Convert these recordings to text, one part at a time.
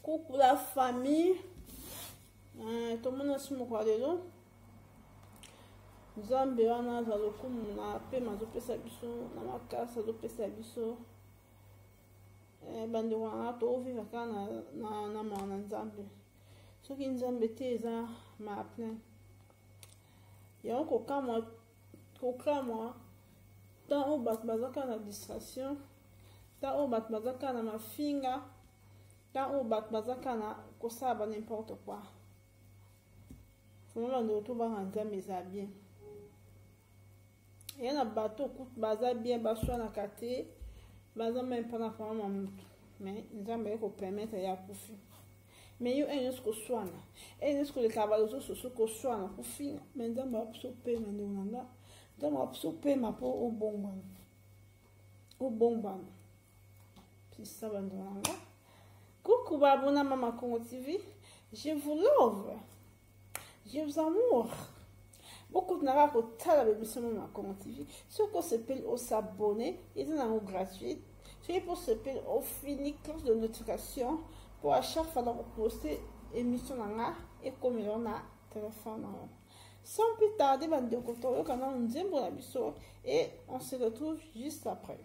Coucou la famille. Tout le monde est mon lelo. Nzambe wana zalokumu na pe mazopesa biso na makasa azopesa biso. Bande wana to vivre kana na maana Nzambe. Soki Nzambe te eza ma plein. Ya ko kama tant au bat bazaka na distraction, tant au bat bazaka na mafinga. Quand on bat bazaka na kosaba n'importe quoi. Faut même de retour ba nza meza bien. Et na bateau coûte baza bien baswa na kate, baza même pas na fama mutu. Mais nzambe ko permettre ya kufi. Mais yo en esko swana. En esko le kabalo so ko swana kufi. Mais nzambe a so pe mando nanga. Nzambe a so pe ma po o bomba. O bomba. C'est ça bando nanga. Coucou Babona Maman Congo TV, je vous love, je vous amour. Beaucoup de nara ko tala l'émission Maman Congo TV. Ceux qui s'appellent au s'abonner, ils sont en gratuit. Ceux qui s'appellent au fini cloche de notification pour à chaque fois qu'on poster émission nanga et comme il en a téléphone. Sans plus tarder, bande de coton, le canal nous aime pour la biseau et on se retrouve juste après.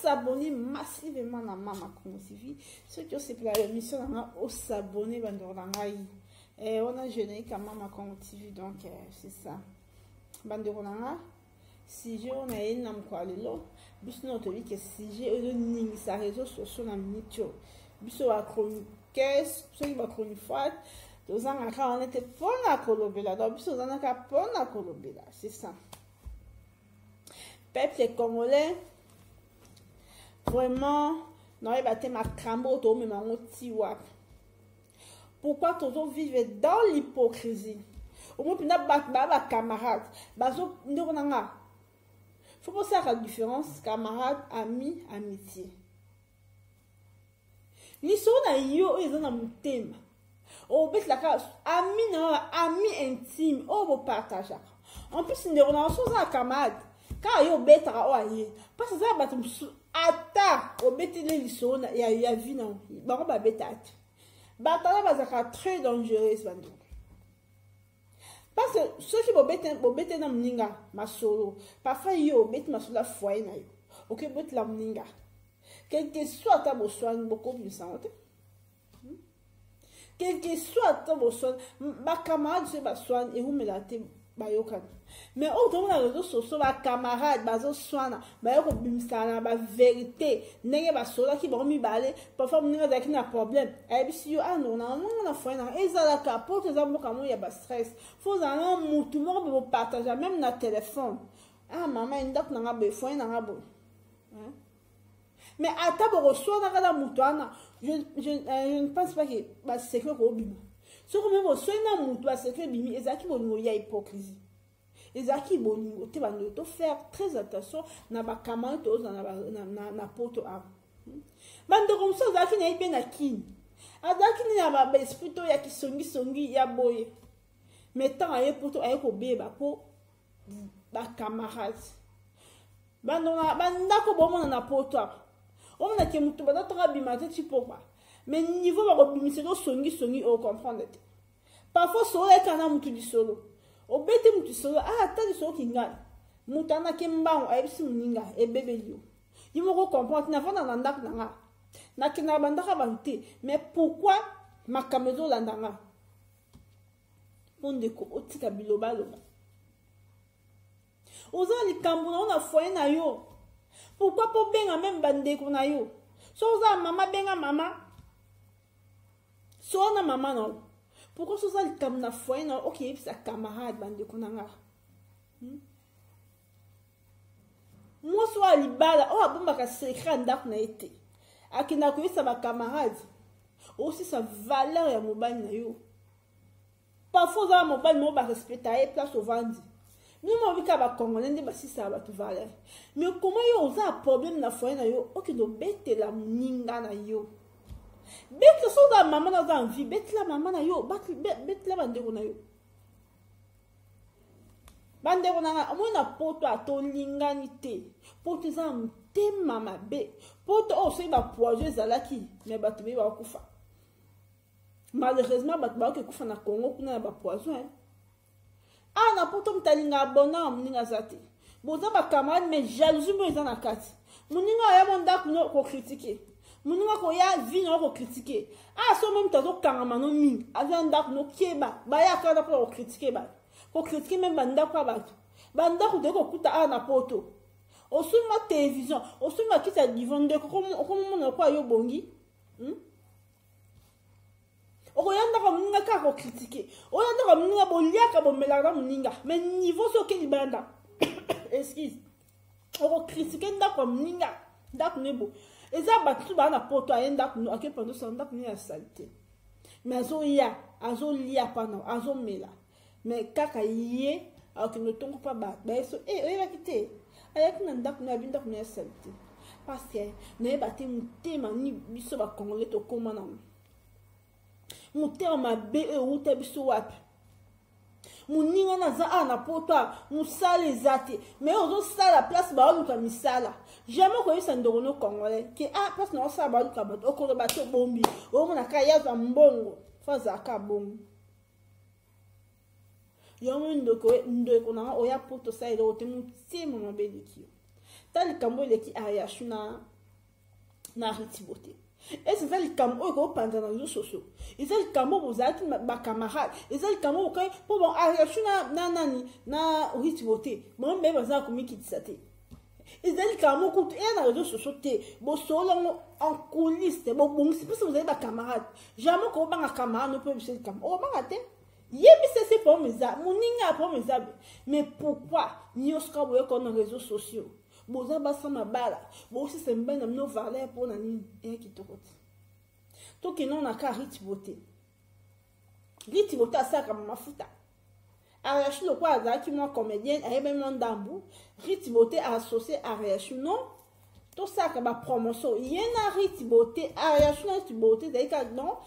S'abonner massivement à Maman Congo TV. Ceux qui ont séparé l'émission au s'abonner bandorangai. Et on a jeûné comme Maman Congo TV, donc c'est ça. Bandoranga, si j'ai on a une âme quoi le lot, bis notre vie que si j'ai une ligne sa réseau social na minute, bis au chroniqueur, ceux qui va chroniquer, tous en a on était pour la colobela, donc bis on a pour la colobela, c'est ça. Peuple congolais. Vraiment, non, il va te macrambo, to me mangoti wap. Pourquoi toujours vivre dans l'hypocrisie? Au moins, pina bat camarade. Bazo, ndonanga. Faut penser à la différence, camarade, ami, amitié. Ni so na yo, ils ont un thème. Oh, bet la case, ami, non, ami intime, oh, vous partagez. En plus, ndonanga, so za camarade. Quand yo betara o aye, parce que ça bat ata o betile lisona ya vie non ba ba betati batala bazaka très dangereux bando parce que ceux qui bobete na mninga masolo parfois yo bet masolo foyer na yo OK bet la mninga quel que soit ta besoin beaucoup plus santé. Quel que soit ta besoin, ma camarade se besoin et vous me la te bayokan. Mais autant les réseaux sociaux, ma camarade bazo soana, bayoko bimsana, ba vérité, nenge ba sola qui ba mi balé, parfois mon nenge na problème. Et puis si yo ah non na foi na ezala ka pour que ça mo kamo ya ba stress. Faut en mutu mo be partager même na téléphone. Ah maman ndak na ba foi na ba. Hein? Mais à ta reçoit dans la moutoana, je ne pense pas que c'est que Robin. Ce que même reçoit dans la moutoana, c'est que Bimi, et ça qui il y a hypocrisie. Et ça qui tu vas faire très attention na ba kamata na poto a. Bande comme ça, ça qui n'est pas na kin. Azaki ni na ba esprit to ya ki songi ya boye. Mais tant aye poto aye ko beba ko ba camarades. Banda ko bomo na poto a. On a que mutu bada toka bimate ti pokwa. Mais niveau ba ko bimise do songi o comprendre. Parfois solo e kana mutu di solo. O bete mutu solo ta di solo kinga. Mutu ana ke mbango ayebisi muninga e bebelio. Yimo ko comprendre na fona na ndak nanga. Na kina banda ka banté. Mais pourquoi makamezo landanga? Pondeko otika biloba loba. Oza likambo na ona foye na yo. Pourquoi pas benga même bandeko na yo? So oza mama benga mama. So na mama non. Pourquoi so oza likambo na foye na ok sa camarade bandeko na nga. Moi so alibala o abomba ka secret ndako na ete. Akina ko yesa ba camarade. Aussi sa valeur ya mobali na yo. Parfois oza mobali mo ba respecter place au vandi. Nous m'avons dit que Congolais ne basi ça va tout valer. Mais comment yo osa problème na foyer na yo o ki do bete la muninga na yo. Bete so da maman na za envie, bete la maman na yo, bete la bandeko na yo. Bandeko na mo na poto ato lingani te. Poto za mte mama be. Poto o se ba poison zalaki, mais batu be ba kufa. Malheureusement batu ba ke kufa na Congo kuna ba poison. Ah, na poto mtalinga abona muninga zate. Boza ba camarade mais jalousie mo ezana kati. Muninga ya monda kuno ko critiquer. Muninga ko ya vie no ko critiquer. Ah, so même tazo kangama no mingi. Aza nda kuno kieba. Ba ya kana ko critiquer ba. Ko critiquer même banda kwa batu. Banda ko de ko kuta na poto. Osuma télévision, osuma kita divonde ko komo na kwa yo bongi. Oyanda ka muninga ka ko critiquer. Oyanda ka muninga bolia ka bomela ka muninga. Mais niveau so ke libanda. Excuse. Oko critiquer nda ko muninga. Nda ko nebo. Eza batu ba na poto ayenda ko ake pando sa nda ko ni ya saleté. Mais azo lia pana, azo mela. Mais kaka yé ako no tongo pa ba. Ba so oyeba kité. Ayaki na nda ko na binda ko ni ya saleté. Parce que na yeba te mutema ni biso ba Congolais to koma na. Mutema mabe uta biso wapi. Muninga na za na poto musale zate. Mais ozo sala place ba oluka misala. Jamais ko yisa ndorono Congolais ke place na osala ba oluka bato okolo bato bombi. O mona ka yaza mbongo. Faza ka bongo. Yomo ndoko na oya poto sa ile ote mutema mabe likio. Tali kambo leki ayashuna na ritibote. Et c'est ça le camo ko pendant les réseaux sociaux. Et ça le camo vous êtes ma camarade. Et ça le camo ko pour bon arrêter na nani na ritibote. Bon mais baza ko miki tsate. Et ça le camo ko et na réseaux sociaux té. Bon solo en coulisses, bon c'est parce que vous avez ma camarade. Jamais ko ba camarade ne peut le camo. Oh ba té. Yebi c'est pour mes amis. Moninga pour mes amis. Mais pourquoi ni oska boye ko na réseaux sociaux? Boza basa mabala bo aussi c'est mbena no valeur pour nani kitokoti to ke non na ka ritibote asaka mafuta Ariachu le kwa azaki moi comédienne ayebe mon dambu ritibote associé à Ariachu non to saka ba promotion yena ritibote Ariachu na ritibote zaika non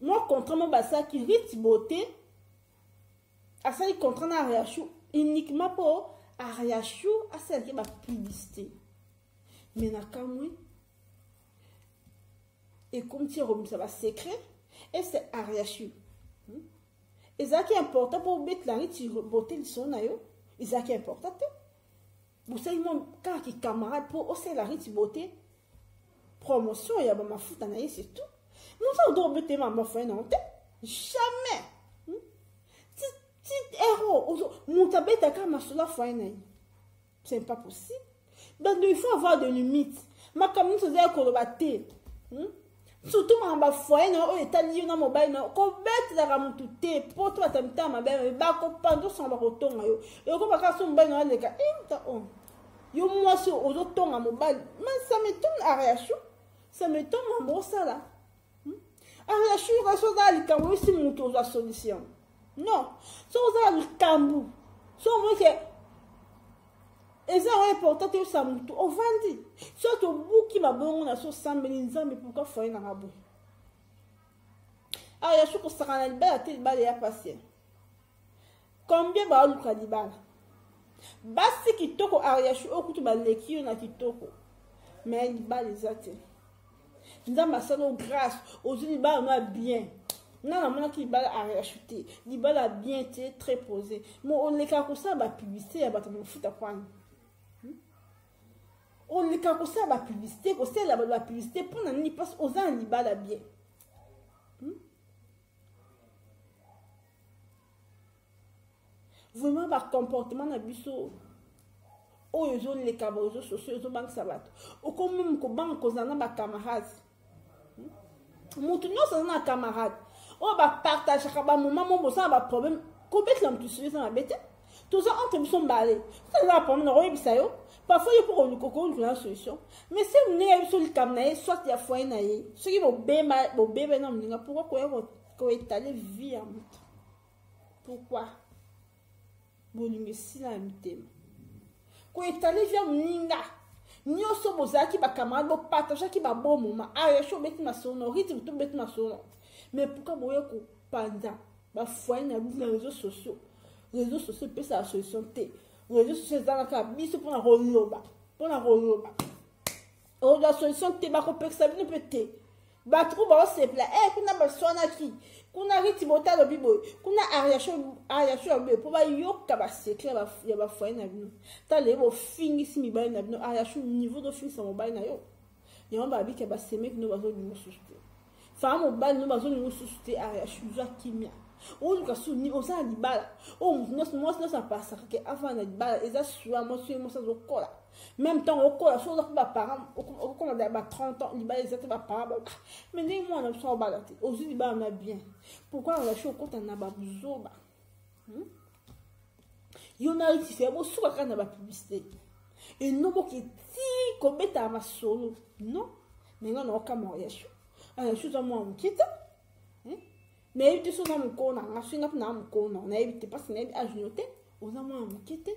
moi contrat mo basa ki ritibote asali contrat na Ariachu uniquement pour Ariachu a celle qui va publicité. Mais na kamwe et comme tu remis ça va secret et c'est Ariachu. Et ça qui est important pour mettre la rite beauté de son ayo. Et ça qui est important. Vous savez mon quand qui camarade pour aussi la rite beauté promotion ya ba mafuta na ye c'est tout monta do bete mama foi non te jamais ti héros monta beta kama sula foi na ye c'est pas possible donc il faut avoir des limites ma comme nous faisait ko ba te surtout ma foi na o etali na mobile na ko bete la mutu te poto batamita mabe ba ko pando son ba kotonga yo e ko ba ka so mobile na leka imta on yo moi sur aux autres mobile mais ça m'étonne à réaction ça m'étonne mon bon ça là à réaction raison dans le cambo si mon tour la solution non so dans le cambo so moi que et ça est important que ça mon tour on vend surtout bout qui m'a bon on a so 100 000 mais pourquoi faut une arabo à réaction que ça kana libala te libala ya passer combien ba lu kadibala basi kitoko ariashu okutu baleki na kitoko mais libala ezate nzamba sano grâce aux libala na bien na mona ki libala ariashuté libala bien été très posé mo on leka ko ça ba publicité ya bato mofuta kwani on leka ko ça ba publicité ko c'est la publicité pour na ni passe aux en libala bien vraiment par comportement na biso oyo zo les camarades sociaux zo bank sabato o comme même ko bank ko zana ba camarades mutu nyonso na camarade o ba partage ka ba moment mo bosa ba problème ko bet la mutu sur na bete tout ça entre biso mbalé ça va problème na oyebisa yo parfois il faut qu'on ko na solution mais si vous n'avez sur le camnaé soit ya foi na ye ce qui bo bébé na mlinga pourquoi ko étaler vie en mutu pourquoi bolingi sila mitema ko etali via mninga nyoso bozaki ba camarade bo partage ki ba bon moment aya sho beti masono riti to beti masono mais pourquoi boye ko panda ba foi na les réseaux sociaux peut ça solution té réseaux sociaux dans ka biso pour na roloba o la solution té ba ko peksa bino pété ba trop ba se pla kuna ba sona ki kuna riti bota lo bibo kuna ariasho be po ba yoka ba secret ya ba foi na bino ta le bo fingi si mi ba na bino ariasho niveau do fingi sa mobile na yo ya ba bi ke ba seme que no ba zo ni susute fa mobile no ba zo ni susute ariasho za kimia o luka su ni o sa di bala o no sa passa que avant na di bala eza suwa mo sa zo kola même temps au quoi chose ba parents au comme ba 30 ans li ba ezate ba parents mais ni moi na so ba lati aux li ba na bien pourquoi on a chaud quand on a ba buzoba yo na iti fait bo suka kana ba publicité et non bo ki ti ko beta ma solo non mais non no kama ya sho ala sho za mo mkita mais tu so na mkona na swinga na mkona na ebite pas na ajnoté oza mwana moke te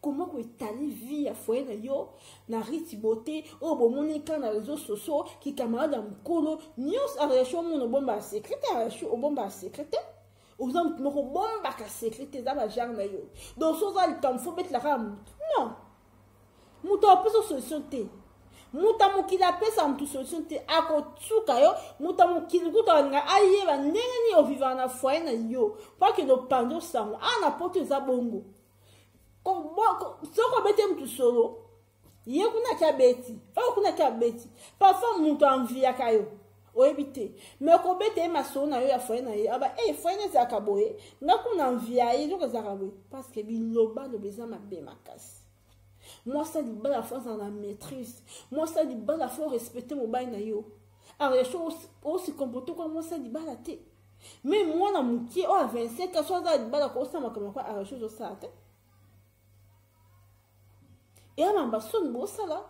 comment ko etali vie ya foye na yo na riti beauté oyo bomonika na réseaux sociaux ki camarade ya mokolo nyonso arelasio omona obomba ya secrete arelasio obomba ya secrete oza motu moko obombaka secrete eza bagenre na yo donc so oza likambo fo betelaka motu non moto apesa solution te muta mokili apesa motu solution te akotsuka yo muta mokili kuta alinga ayeba ndenge nini ovivaka na foye na yo po akende opande osango ana poto eza bongo soko obete motu solo ye kuna ki abeti oyo kuna ki abeti parfois moto anviaka yo oyebi te mais kobete ye masolo na yo ya foye na ye aba foye na ezalaka boye nga kuna anvia ye ezoko ezalaka boye parce que biloba loba eza mabe makasi. Moi, ça dit pas la force dans la maîtrise. Moi, ça dit pas la force respecter mon bail na yo. Alors, les choses aussi comportent comme moi, ça dit pas la tête. Mais moi, dans mon pied, à 25 ans, ça dit pas la cause, ça m'a comme quoi, à la chose, ça tête. Et à ma sonne, bon, ça là.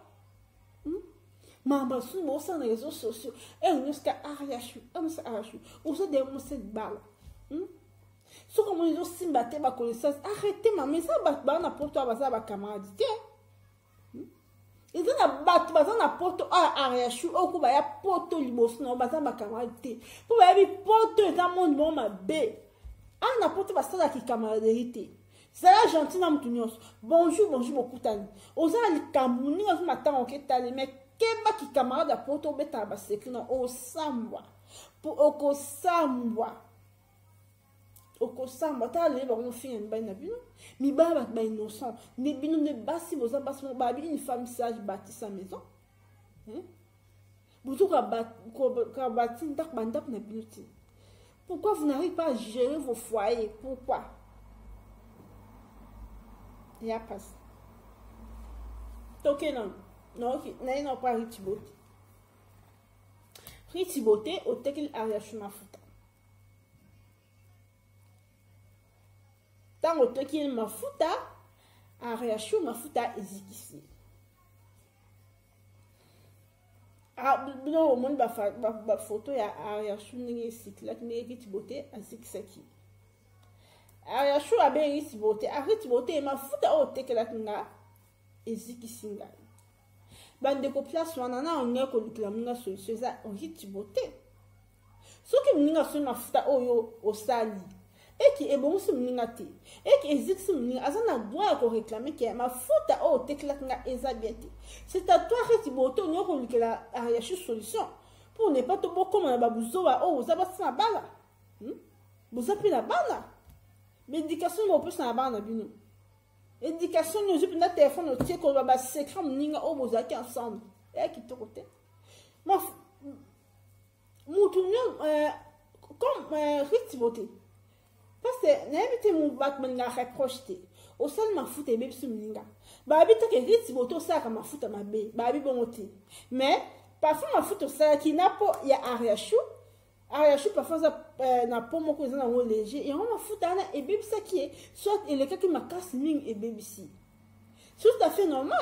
Ma sonne, bon, ça dans les réseaux sociaux. Et on est jusqu'à Ariachu, on est Ariachu. On se démontre cette balle. So comme ils ont simbaté ma connaissance, arrêtez ma mais ça bat n'importe quoi, ça va camarade. Ils ont battu, ça n'importe à Ariachu, au coup bah y a poto libos non, bah ça ma camarade. Pour bah y a poto et ça monde bon ma bé. Ah n'importe quoi ça là qui camaraderie. C'est là gentil dans mon bonjour beaucoup tani. Osa li kamouni on m'attend au ketali mais keba qui camarade à poto beta ba secret non au samba. Pour au samba. Okosamba ta le ba on fait un bain na bino mi ba ba innocent mais bino ne basi vos ambassadeurs ba une femme sage bâtit sa maison Pourquoi vous n'arrivez pas à gérer vos foyers? Pourquoi? Il y a pas ça. Ok, non. Non, ok. Non, pas Ritiboté. Ritiboté, au tekil ariachu mafuta. Tant au tekil mafuta, ariachu mafuta ezikisi. Ah, non, au monde, ba photo ya ariachu nige sikla, nige Ritiboté, azikisaki. Ariachu abe Ritiboté, Ritiboté mafuta au tekila nga ezikisi nga. Bandeko place wana on a ko lukila munga solution za Ritiboté. Soki muninga so mafuta oyo osali eki ebonsi muninga te eki eziksi muninga azana droit ko réclamer que mafuta o tekla nga eza bien te. C'est à toi Ritiboté on a ko lukila ariachu solution pour ne pas te boko na babuzoa o za basina bala. Bozapi na bana. Médication on peut s'en bana bino. Éducation, nous avons un téléphone, nous avons un secret, nous avons ensemble. Et qui te côté. Moi, comme Ritiboté. Parce que, n'invite mon Batman à reprocher. Au sein de ma foute et bébé sur Mninga. Babi, tu as Ritiboté, ça, comme ma foute à ma bé. Babi, bon, mais, parfois, ma foute, ça, qui n'a pas, il y a Ariachou. Ariachou, parfois, ça n'a pas mon cousin en léger. Et on m'a foutu et bébé, ça qui est. Soit il est quelqu'un qui m'a cassé et bébé si. C'est tout à fait normal.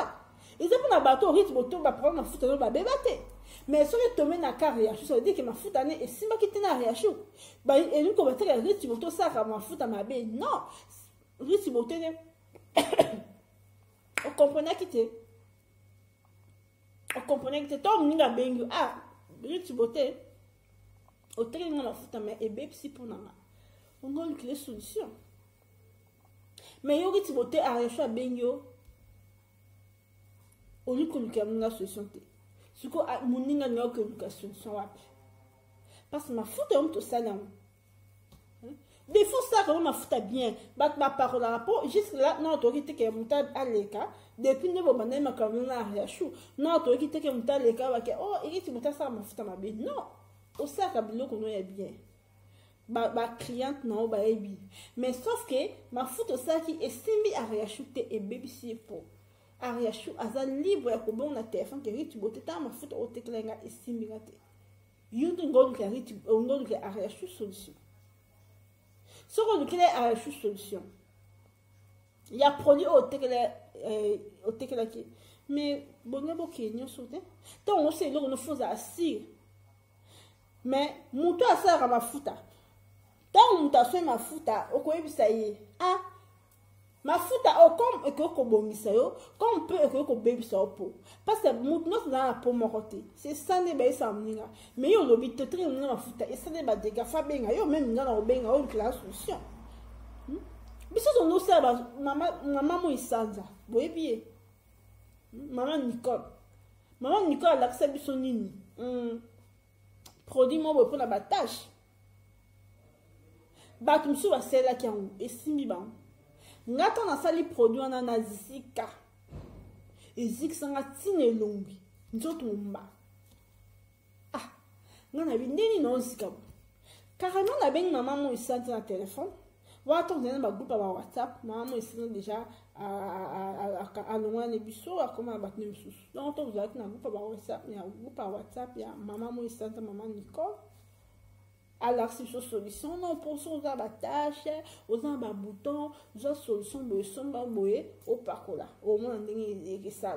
Ils ont pris un bateau, Ritiboté, va prendre ma foutu, va bébé. Mais si on est tombé dans la carrière, ça veut dire que ma foutu et si ma quitte dans Ariachou, et nous, comme on Ritiboté, ça, comme ma foutu à ma bé. Non. Ritiboté, on comprenait qui était. On comprenait que c'était un mninga bengu. Ah, Ritiboté. Au terme de la foute et bébé si pour nama on a les solutions mais yo Ritiboté a reçu à benyo au lieu que nous avons la solution ce que mon ninga n'a que la solution parce que ma foute est un peu salon des fois ça quand ma foute bien bat ma parole à rapport jusque là non autorité qui est montée à l'écart depuis ne bon ma quand on a réachou non autorité qui est montée à l'écart oh Ritiboté ça ma foute ma bien non au sac à bilo qu'on est bien ba cliente non ba ebi mais sauf que ma foute au sac qui estime à réacheter et baby si pour à réachou aza libre ko bon na téléphone que Ritiboté ta ma foute au teklenga estime gate yundo ngol que ngol que à réachou solution ce qu'on crée à réachou solution il y a produit au tekla qui mais bon ne boké nyo sauté donc on sait là on faut assis. Mais mutu asara mafuta tant mutu aswe mafuta okoyebisa ye ah mafuta o comme ekoko bongisa yo comme peut ekoko bebisa po parce que mutu no na po mokote c'est ça ne ba isa mninga mais yo lobi te très mninga mafuta et ça ne ba dega fa benga yo même ngana obenga o la solution biso on osa ba mama mo isanza boyebi mama Nicole l'accès biso nini produit mon pour la batache batum sou va celle qui en et simi ban ngata na sali produit na nazisika ezik sanga tine longi nzoto mba ah ngana bindeni non sika carrément la ben maman mo isante na téléphone wa ton dans ba groupe ba WhatsApp maman mo isante déjà à loin les biso à comment battre les sous donc on vous a na groupe ba WhatsApp il y a groupe par WhatsApp il y a maman mo isante maman Nicole alors si sur solution non pour aux abattages aux boutons aux solution de somba boye au parcours au moins ndenge ça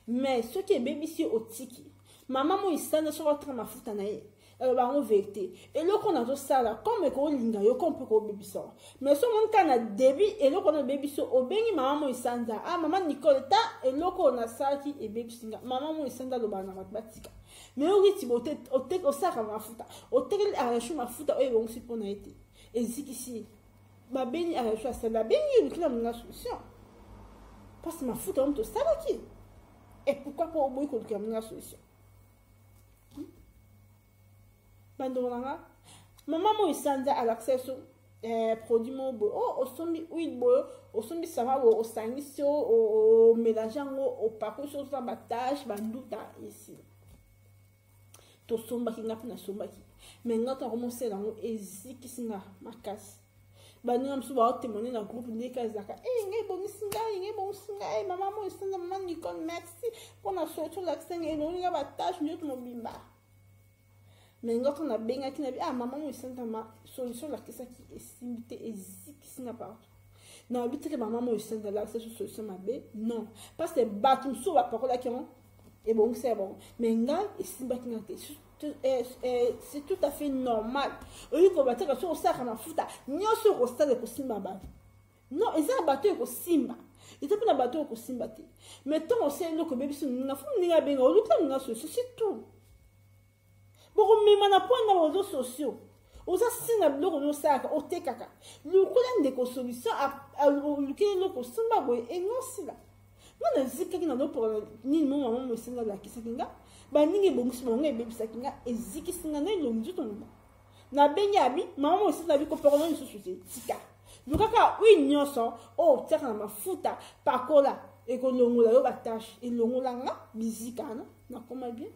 mais ce qui est baby si au tiki maman mo isante sur votre ma futa na ye ba on vérité et le qu'on a tout ça là comme ko linga yo comme ko baby so mais so mon kana débit et le qu'on a baby so obengi maman mo isante ah maman Nicole ta et le qu'on a ça qui et baby singa maman mo isante do bana matematika mais au Ritiboté au sac à mafuta au tel à la mafuta et on s'y pone été et ici ma béni à la chose c'est la béni qui n'a pas solution parce que mafuta on te ça là qui et pourquoi pas au bout qu'on a une solution bandolanga maman mo isanda à l'accès produit mon beau oh au sombi huile beau au sombi ça va au sangisio au mélangeant au parcours sur sa battage banduta ici to sombaki nga pina sombaki mais nga to commencer lango eziki singa makasi baninga msu ba témoigner na groupe ndeka ezaka ngai bonsinga maman mo isanga maman Nicole merci pour la solution l'accent et non nga ba tâche nyoto mobimba mais nga to na benga kina maman mo isanga ma solution la kisa ki esimite eziki singa partout na bitike maman mo isanga la solution mabe non parce que batum so ba parola ki on et bon c'est bon mais nga esimba ki nga c'est tout à fait normal. Au lieu de battre sur le sac à ma fouta, n'y a sur le stade de Simba. Non, ils ont battu au Simba. Ils ont pas battu au Simba. Mais tant on sait que bébé, nous avons bien au lieu de c'est tout. Bon, mais on a point dans les réseaux sociaux. On a signé le bloc au sac, au tekaka. Le problème de solution à lequel le Simba et non, c'est là. Moi, je sais qu'il n'y a pas de ni mon maman me sent la kisakinga. Ba ningi bongsi bonga baby sakinga eziki singa na longi to na benyabi maman aussi na bi ko porono ni société tika lukaka wi nyoso o tsaka na mafuta pakola e ko longola yo batache e longola nga bizika na koma bien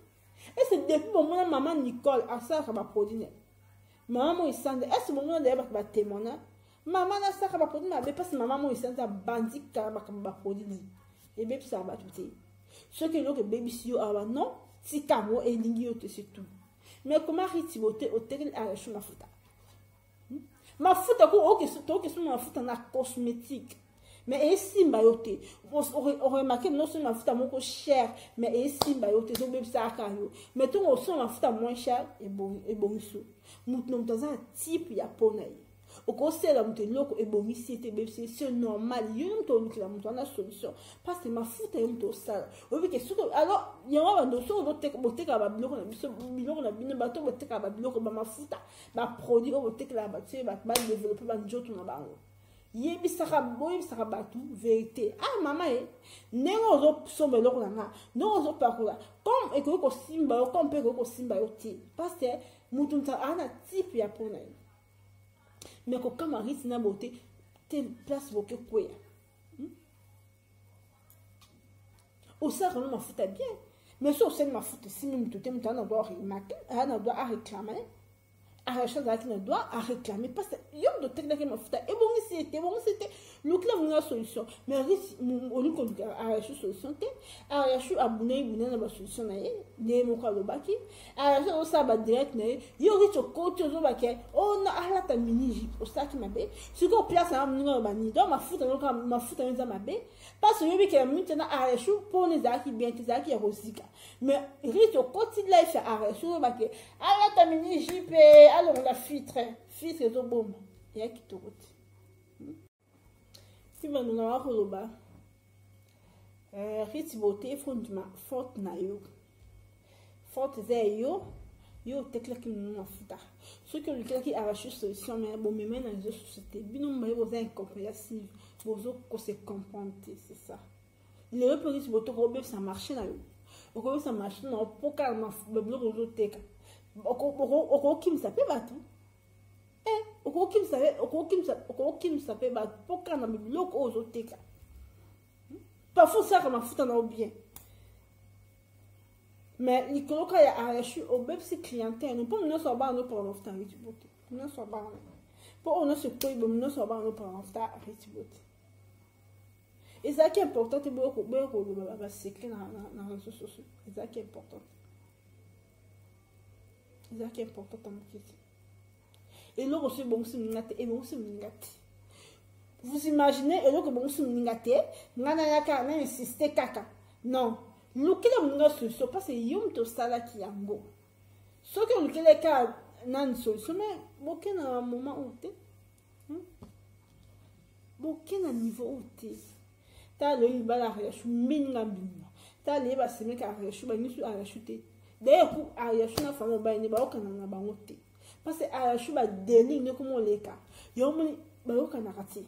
et c'est depuis bon maman Nicole a ça ba produit maman isande est ce moment de ba témoigner maman na ça ba produit mais parce que maman isande bandika ba produit et baby ça ba tout ce que le baby si yo aba non si kamo et l'ingiote c'est tout mais comment ritiboter au terrain à la mafuta mafuta ko ok so mafuta na cosmétique mais et simba yote on remarqué non seulement mafuta moko cher mais et simba yote so bébé ça akayo mais tout on son mafuta moins cher et bon so mutu dans un type ya ponai au conseil la mutu loko et bon ici bébé c'est normal yo to luki la mutu na solution parce que mafuta yo mutu sala obi ke suko alors yango bando so boteka ba biloko na biso biloko na bino bato boteka ba biloko ba mafuta ba produit o boteka la batie ba développer ba njoto na bango yebi saka batu vérité maman nengo zo sombe loko na nga nengo zo pakola comme eko ko simba comme pe ko simba yo ti parce que mutu ta ana type ya pona mais quand on risque na beauté telle place boke quoi au ça quand on fout bien mais sur scène ma fout si même tout temps on doit remarquer on doit réclamer à chaque fois qu'on doit réclamer parce que il y a de techniques ma fout et bon c'était le club une solution mais risque au lieu qu'on a solution a abonné na ba solution na ye ne mo kwa lobaki a ça ba direct na yo richo côté zo ba ke on a la ta mini jeep au ça qui m'a bé si ko place na mninga ba ni do ma fout na ma bé parce que yo bi ke maintenant a pour les aki bien tes aki ya rosika mais richo côté de life a zo ba ke a la ta mini jeep alors on la filtre zo bom ya ki to côté si va nous avoir le bas riti beauté fondement forte na yo forte zé yo tekla ki nous mafuta ce que le qui arrache solution mais bon mais dans les sociétés bino mbaye vous incompréhensible vous ko se comprendre c'est ça le repris beauté robe ça marche na yo ko ça marche na poka na bloko zo teka oko kim ça peut battre okokim sape ba poka na biloko ozo teka parfois ça comme mafuta na bien mais il coloque ya arachu au bebsi clientèle non pas nous so ba no pour mafuta rich beauty nous so ba pour on se peut nous so ba no pour mafuta rich beauty et ça qui est important c'est beaucoup ba secret na réseaux sociaux et ça qui est important dans mon kit. Et là aussi bon si ngate et bon si ngate vous imaginez et là que bon si ngate ngana yaka na insister kaka non lukile munga solution parce que yum to sala ki yango ce que lukile ka nan solution mais boké na moment où t'es boké na niveau où t'es ta le bala rechu minga binga ta le ba seme ka rechu ba nisu a rechuter d'ailleurs pour a rechu na famo ba ni ba okana na ba ngote parce que arachu ba deli ne comme les cas yomi ba okana kati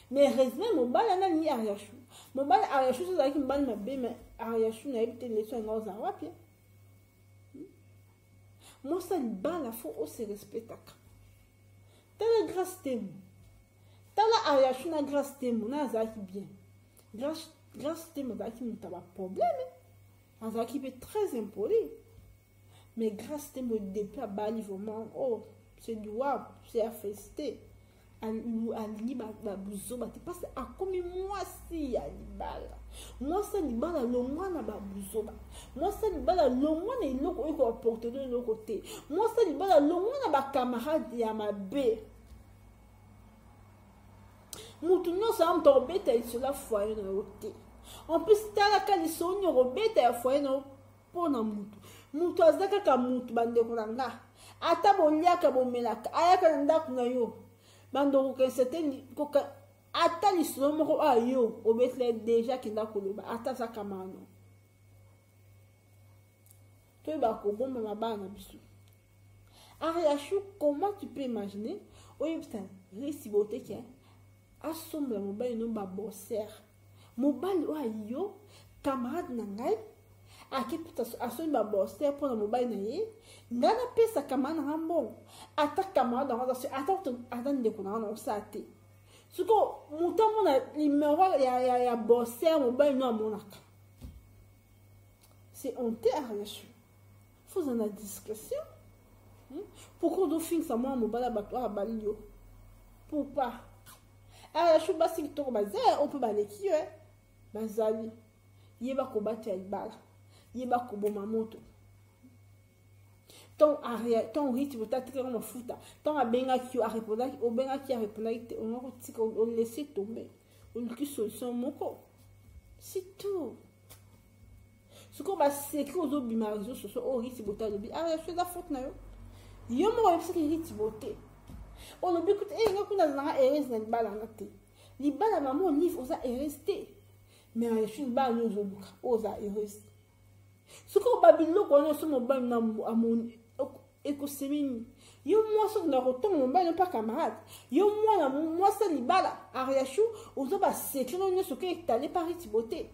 mais heureusement mon bala na ni arachu mon bala arachu ça qui me bala ma be mais arachu na ebite les soins ngoza wapi moi ça bala faut aussi respecter tala grâce temu tala arachu na grâce temu na zaki bien grâce temu zaki mutaba problème azaki peut très impoli mais grâce à depuis à Bali vraiment oh c'est du waouh c'est à fester alingi babuzo bate parce à comme moi si ya libala moi ça libala le mwana babuzo ba moi ça libala le mwana iloko iko apporter de l'autre côté moi ça libala le mwana ba camarade ya mabe mutu nyonso amtobeta isola foyer na yote en plus tala kaliso ni robeta ya foyer na pona mutu azaka ka mutu bandeko na nga ata boliaka bomelaka ayaka na ndako na yo bando ko c'était ko ata lisolo moko ayo obetle déjà kinda koloba ata sa kamano to ba ko bomba mabana bisu Ariachou comment tu peux imaginer oyo putain resi bote ki asomba mobile no ba bosser mobile ayo camarade na ngai ake puta asomba bosser pour mobile na ye ngana pesa kamana ngambon ata camarade na ngasa ata ndeko na na osate suko mutamu na numéro ya bosser mobile no amonaka c'est honte Ariachou faut en la discrétion. Pourquoi on finit ça moi mobile bato a balio pour pas Ariachou basi to baze on peut baler qui bazali yeba ko batya ibala yeba ko boma moto ton arrière ton rythme peut-être que on futa ton abenga ki a répondre au benga ki a répondre on va tika on laisser tomber on qui solution moko c'est tout ce qu'on va sécrer aux autres bimarizo ce sont au rythme botal bi Ariachou la faute na yo mo yebisa ki rythme boté on obi écoute nga kuna na erreur na libala na te libala maman livre oza erreur mais Ariachou ba no zobuka oza erreur ce qu'on babilo ko no so mo ba na amon ekosemini yo moi so na roton mo ba no pas camarade yo moi ça libala Ariachou ozo ba secret no so ke étalé par rythme boté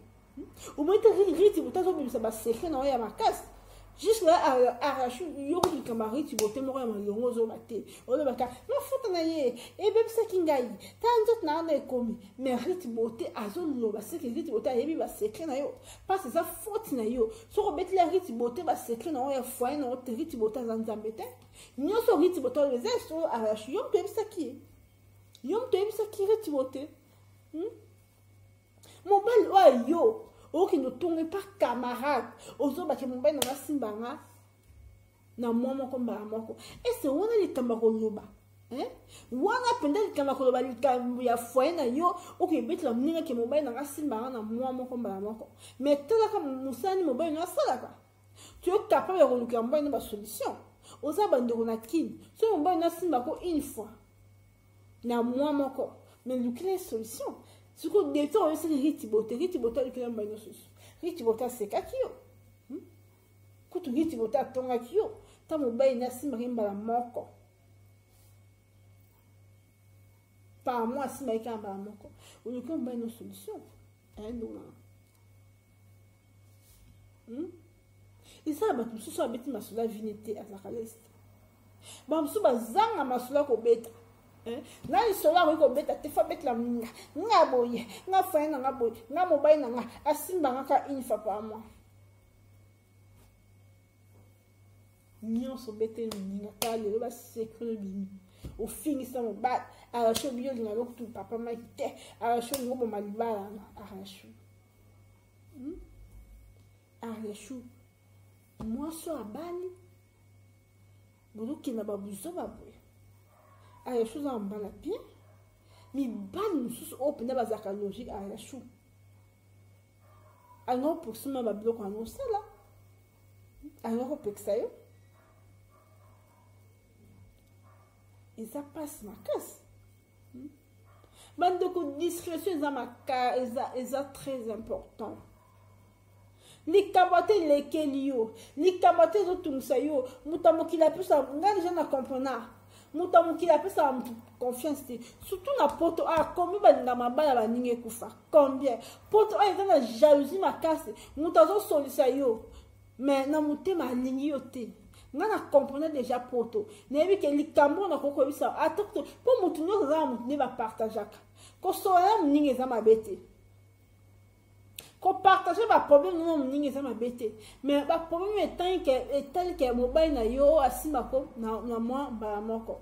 au moins rythme boté zo bi ça ba secret na ya makasi juste là Ariachou yo ko camarade tu boté mo ya malongo zo baté o le baka no futa na ye e be bisa kingai tanzot na na ekomi mais rythme boté azo lo ba c'est que rythme boté yebi ba secret na yo parce que ça faute na yo so ko bet le rythme boté ba secret na ya foyer na rythme boté za nzambete nyo so rythme boté le zesto Ariachou yo be bisa ki rythme boté mobile wa yo oki no tonge pas camarade ozo ba ke mobile na simbanga na momo ko mbala moko et c'est wana likamba ko loba wana penda likamba ko loba likambu ya foyer na yo oki betla mninga ke mobile na simbanga na momo ko mbala moko mais tala ka musani mobile na salaka tu es capable de luka mobile na solution oza bandeko na kin so mobile na simba ko une fois na momo ko mais luka solution ce qu'on détend c'est ritiboté le client ba no susu ritiboté c'est kakio kutu ritiboté tonga kio ta mobile na simba mbala moko par mois simba ka mbala moko o le client ba no solution non et ça ba tout ça beti masula vinité à la caleste ba msu bazanga masula ko beta na isola ko beta te fa bet la minga nga boye nga fa na nga boye nga mobile na nga asimba nga ka une fois par mois nyonso bete minga ka le ba secret bimi au fini ça mo ba Ariachou bio linga lo tu papa ma te Ariachou ngo bo malibala Ariachou moi so abali bodo ki na babuzo baboye Ariachou za mbala bien mi ban mususu open bazaka logique Ariachou ano pour suma babilo ko ano sala ano ko pexayo et ça passe ma casse bande ko discrétion za maka eza très important likabate lekelio likabate zo tumusayo mutamokila pesa ngani jana comprendre mutamukila pesa confiance surtout na poto combien balinga mabala baninge kufa combien poto eza na jalousie makasi mutazo solisa yo mais na mutema alingi yo te ngana comprendre déjà poto nebi ke likambo na koko bisa atako po mutu nyo za mutu ne ba partageaka ko soya muninge za mabete partager ba problème non mningi ça mabete mais ba problème est tel que mobile na yo asimako na moi ba moko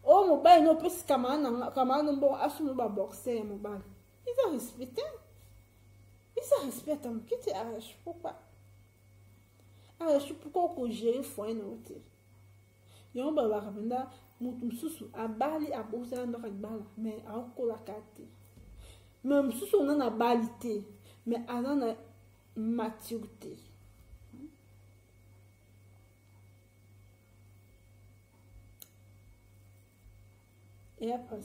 o mobile no pesi kama no bon asumu ba boxer mobile ils ont respecté qui te arrache pourquoi arrache pourquoi ko gérer foyer na hôtel yo ba ba kapenda mutu msusu abali abosela ndo kabala mais akola kate même si on a balité mais on a une maturité et après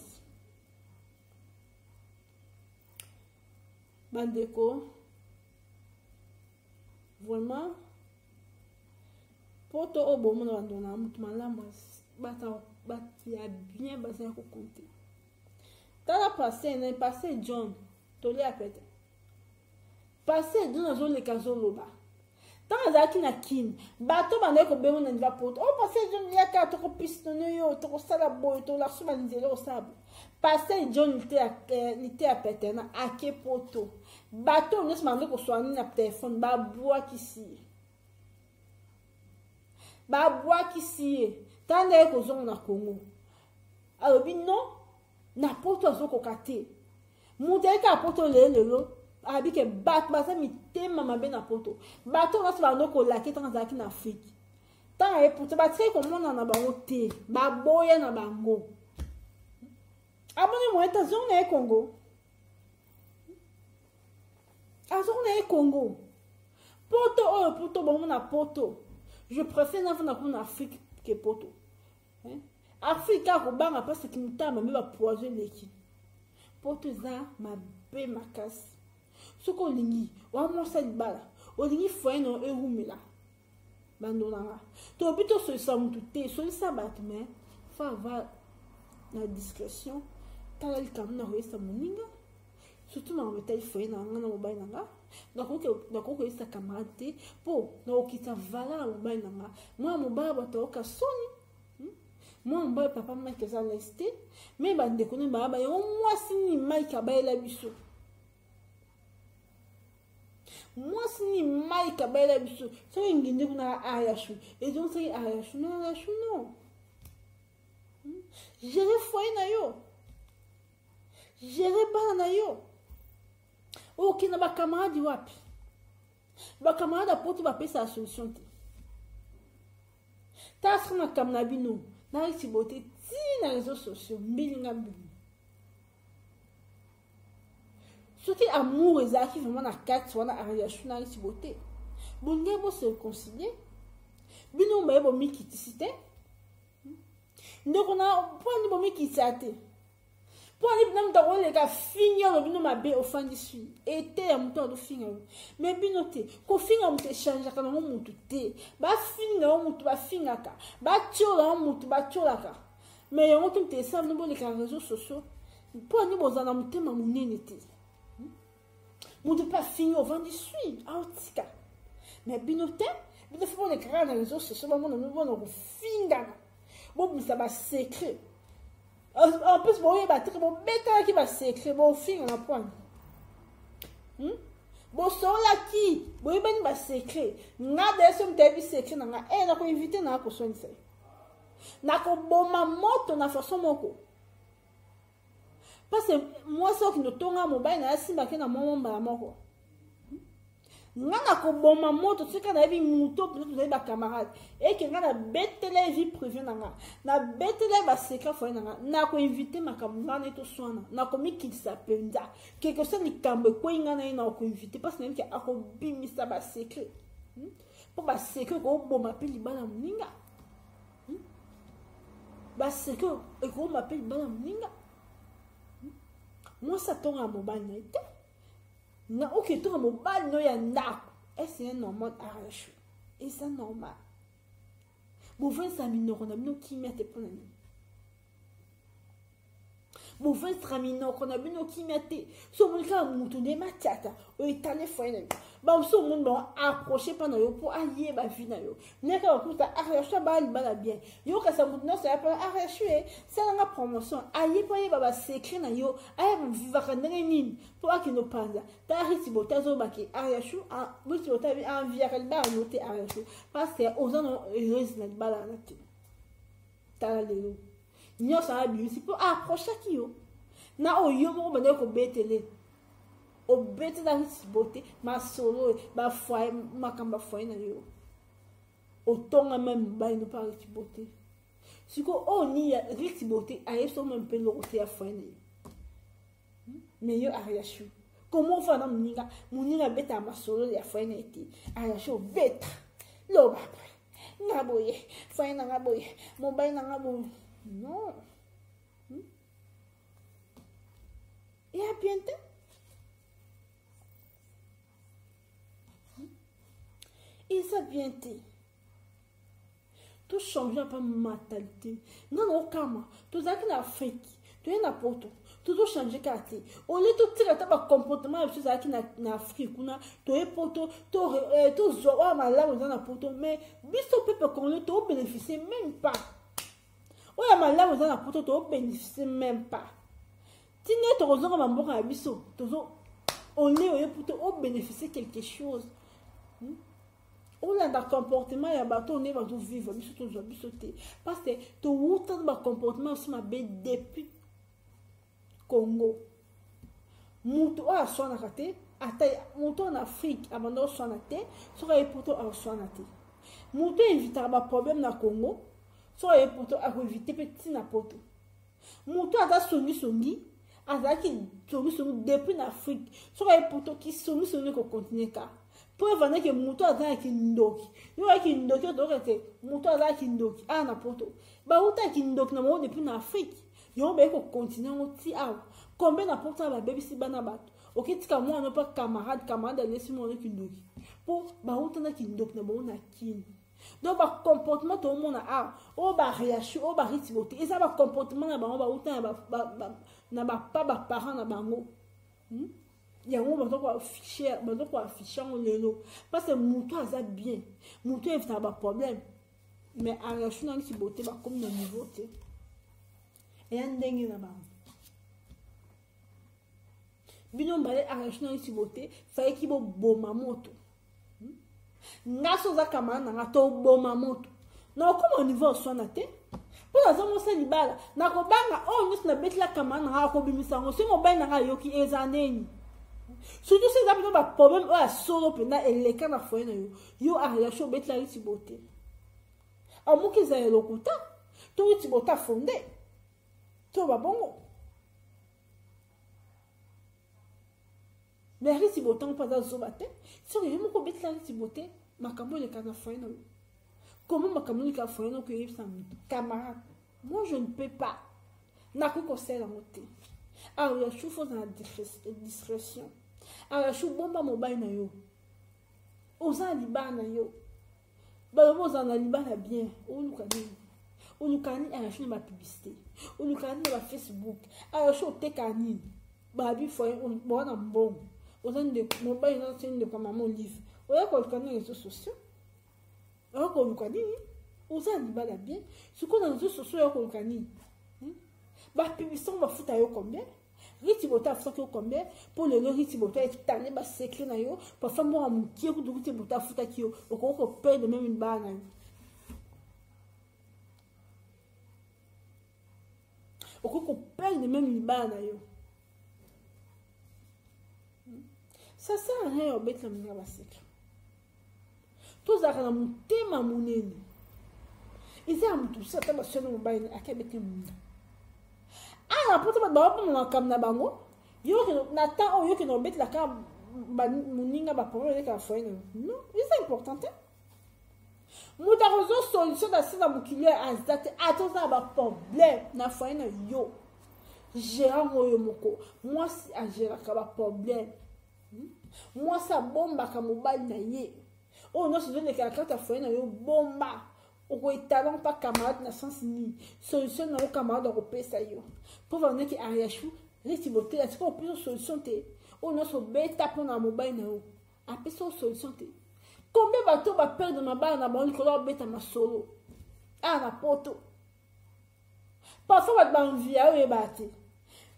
bandeko vraiment pour toi au bon moment on a mutu malamu bata ya bien basé ko compter. Tala passé John toli apete passé John zo le kazo loba tala zaki na kin bato bande ko bemo na ndiva poto o passé John ya ka to ko pistonner yo to ko sala boy to la suma nzelo sable passé John nite apete na ake poto bato ne se mande ko soani na téléphone ba bois kisi tande ko zo na Congo alors bi non na poto azoko kate muteka poto lelo abi ke bat basa mi tema mabe na poto bato na sba ndoko la ke tranzaki na Afrique tant e poto ba tre ko mona na bango te ba boya na bango abone mo eta zone e Congo azone e Congo poto bon na poto je préfère na Afrique que poto Afrika ko banga parce que mutama me ba poison leki poto za mabe makasi soko lingi wa mo sa libala o lingi foeno e humila bandonanga to bito so sa mutu te so sa batme fa avoir la discrétion tala likam na hoisa muninga surtout na metel foena ngana mobile nanga nakoko isa camarade po na okita vala mobile nanga moi mobile bato ka soni moi mba papa mike za lesté mais bande ko ne ba yo moi sini mike abaela biso moi sini mike abaela biso so nginde kuna ayashu et donc c'est ayashu non gérer foyer na yo gérer bana na yo ok na ba camarade wapi ba camarade poto ba pesa solution te tasra na kamna bino na isi bote ti na réseaux sociaux mbilinga mbili soki amour ezalaki vraiment na kati wana ariashu na isi bote bonge bo se réconcilier bino mbaye bomikitisi te ndeko na poni bomikitisa te poni bino mutako leka finga lo bino mabe ofandi sui ete ya mutu ado finga lo mais bino te ko finga mutu echangeaka nango mutu te bafinga o mutu bafingaka batiola o mutu batiolaka mais yango to mutu esala bino boleka na réseaux sociaux poni bozala na motema monene te mutu mpe afinga ovandi sui aotika mais bino te bino fo bolekaka na réseaux sociaux bamona bino bona kofingana bobimisa basecret en plus bon ba très bon bêta qui va secret bon fin on apprend bon sola qui bon ben ba secret na de so mtebi secret na na ko inviter na ko sonisa na ko boma moto na façon moko parce que moi ça qui no tonga mobile na simba ke na momba moko ngana ko boma moto tsika na bi muto peut-être ba camarade et que ngana betele vie privée na betele ba secret fo na ko inviter makambo na to swana na ko mikisa penza quelque chose ni kambe ko ngana na ko inviter parce que même que ako bimisa ba secret pour ba secret ko boma pe libala muninga ba secret e ko ma pe libala muninga moi ça tonga mobile na ite na ok to mobile no ya ndako c'est normal arrache et c'est normal bon 25 minutes on a bien qui mette pour nous bon 23 minutes on a bien qui mette so mulka mutu de matata o itale foine ba so monde ba approcher pendant yo pour ailler ba vie na yo neka ko ta arracher ba libala bien yo ka sa mutu no sa pa arracher ça na promotion ailler pa ba secret na yo aye vivre ka ndenge nini pour akino panza ta riti bota zo ba ki arracher a buti bota bi en via kal ba noter arracher parce que aux gens heureuse na libala na ti ta lelo nyo sa bi si pour approcher ki yo na o yo mo ba ne ko betele o bete da ritibote ma solo ba foi ma kamba foi na yo o tonga même ba no pa ritibote siko o ni ritibote a eso même pe lo te a foi na yo mais yo ariashu comment fa na muninga beta ma solo ya foi na eti ariashu beta lo ba ngaboye foi na ngaboye mo ba na ngaboye non et à bientôt. Et ça vient tout changer pas mentalité non non kama tout ça qui en Afrique tu es n'importe tout changer quartier au lieu tout tirer ta comportement tout ça qui en Afrique on a tu es poto tout zoa malade dans n'importe mais biso peuple qu'on le tout bénéficier même pas o ya malade dans n'importe tout bénéficier même pas tu n'es pas besoin de m'embarquer biso tout on est pour bénéficier quelque chose. On a un comportement ya bato on est va vivre bisoté parce que tout autant de comportement aussi ma bé depuis Congo muto a sona kate ata muto en Afrique abando sona te sera poto a sona te muto éviter ba problème na Congo sera poto a éviter petit na poto muto ata songi azaki songi depuis en Afrique sera poto qui songi ko continent ka pour venir que muto azana kindoki yo kindoki donc que muto azana kindoki na poto ba uta kindoki na mo depuis na Afrique yo be ko continent oti a combien na poto ba baby si bana bato okitika mo no pas camarade laisse mo kindoki pour ba uta na kindoki na mo na kin donc ba comportement tout le monde a o ba réaction o ba ritibote et ça ba comportement na ba uta na ba parents na bango yango bato ko afficher en lelo parce que muto aza bien muto évite ba problème mais en relation na ki boté ba comme na niveau té et en ndenge na ba bino mbale en relation na ki boté fa ki bo boma moto ngaso za kama na to boma moto na comme au niveau so na té pour la zone se libala na ko banga o nus na betla kama na ko bimisa ngo se mo ba na yoki ezaneni surtout si vous avez un problème à solo pena et les cas na foi na yo a réaction bet la ritibote a mo ki za lokuta to ritibote fondé to ba bongo mais ritibote on pas za zobate si on mo ko bet la ritibote makambo le cas na foi na comment makambo le cas foi na ko yebsa camarade moi je ne peux pas na ko conseil la moté a réaction faut dans la discrétion a chou bomba mobile na yo oza libana yo ba boza na libana bien o lukani a chou na publicité o lukani na Facebook a chou tekani ba bi fo on bona mbongo oza de mobile na tende kwa maman livre o ya ko lukani na réseaux sociaux o ko lukani oza libana bien ce qu'on a réseaux sociaux ya ko lukani ba publicité ba futa yo combien Ritibota futa combien pour le ritibota est tanné ba secret na yo parfois moi mon kieu du ritibota futa kio o ko paye de même une bana o ko paye de même une bana yo ça sert à rien au bet la mina ba secret tout ça kana mutema munene isa mutu ça ta ba solo mobile akabete munene ah pour ça ba na kam na bango yo na ta o yo que no bet la kam ba muninga ba problème ka foi non c'est important muta rezo solution da sina mukile azate atoza ba problème na foi na yo gérer moyo moko moi si a gérer ka ba problème moi ça bomba ka mobile na ye oh non se donne ka ta foi na yo bomba o talent pas camarade na sens ni solution na camarade européen ça yo pour venir que ariachu retiboter est-ce qu'on peut solution te o non so beta pour na mobile na après ça solution te combien bateau va perdre ma balle na bango ko beta ma solo na poto parfois ba envia o bate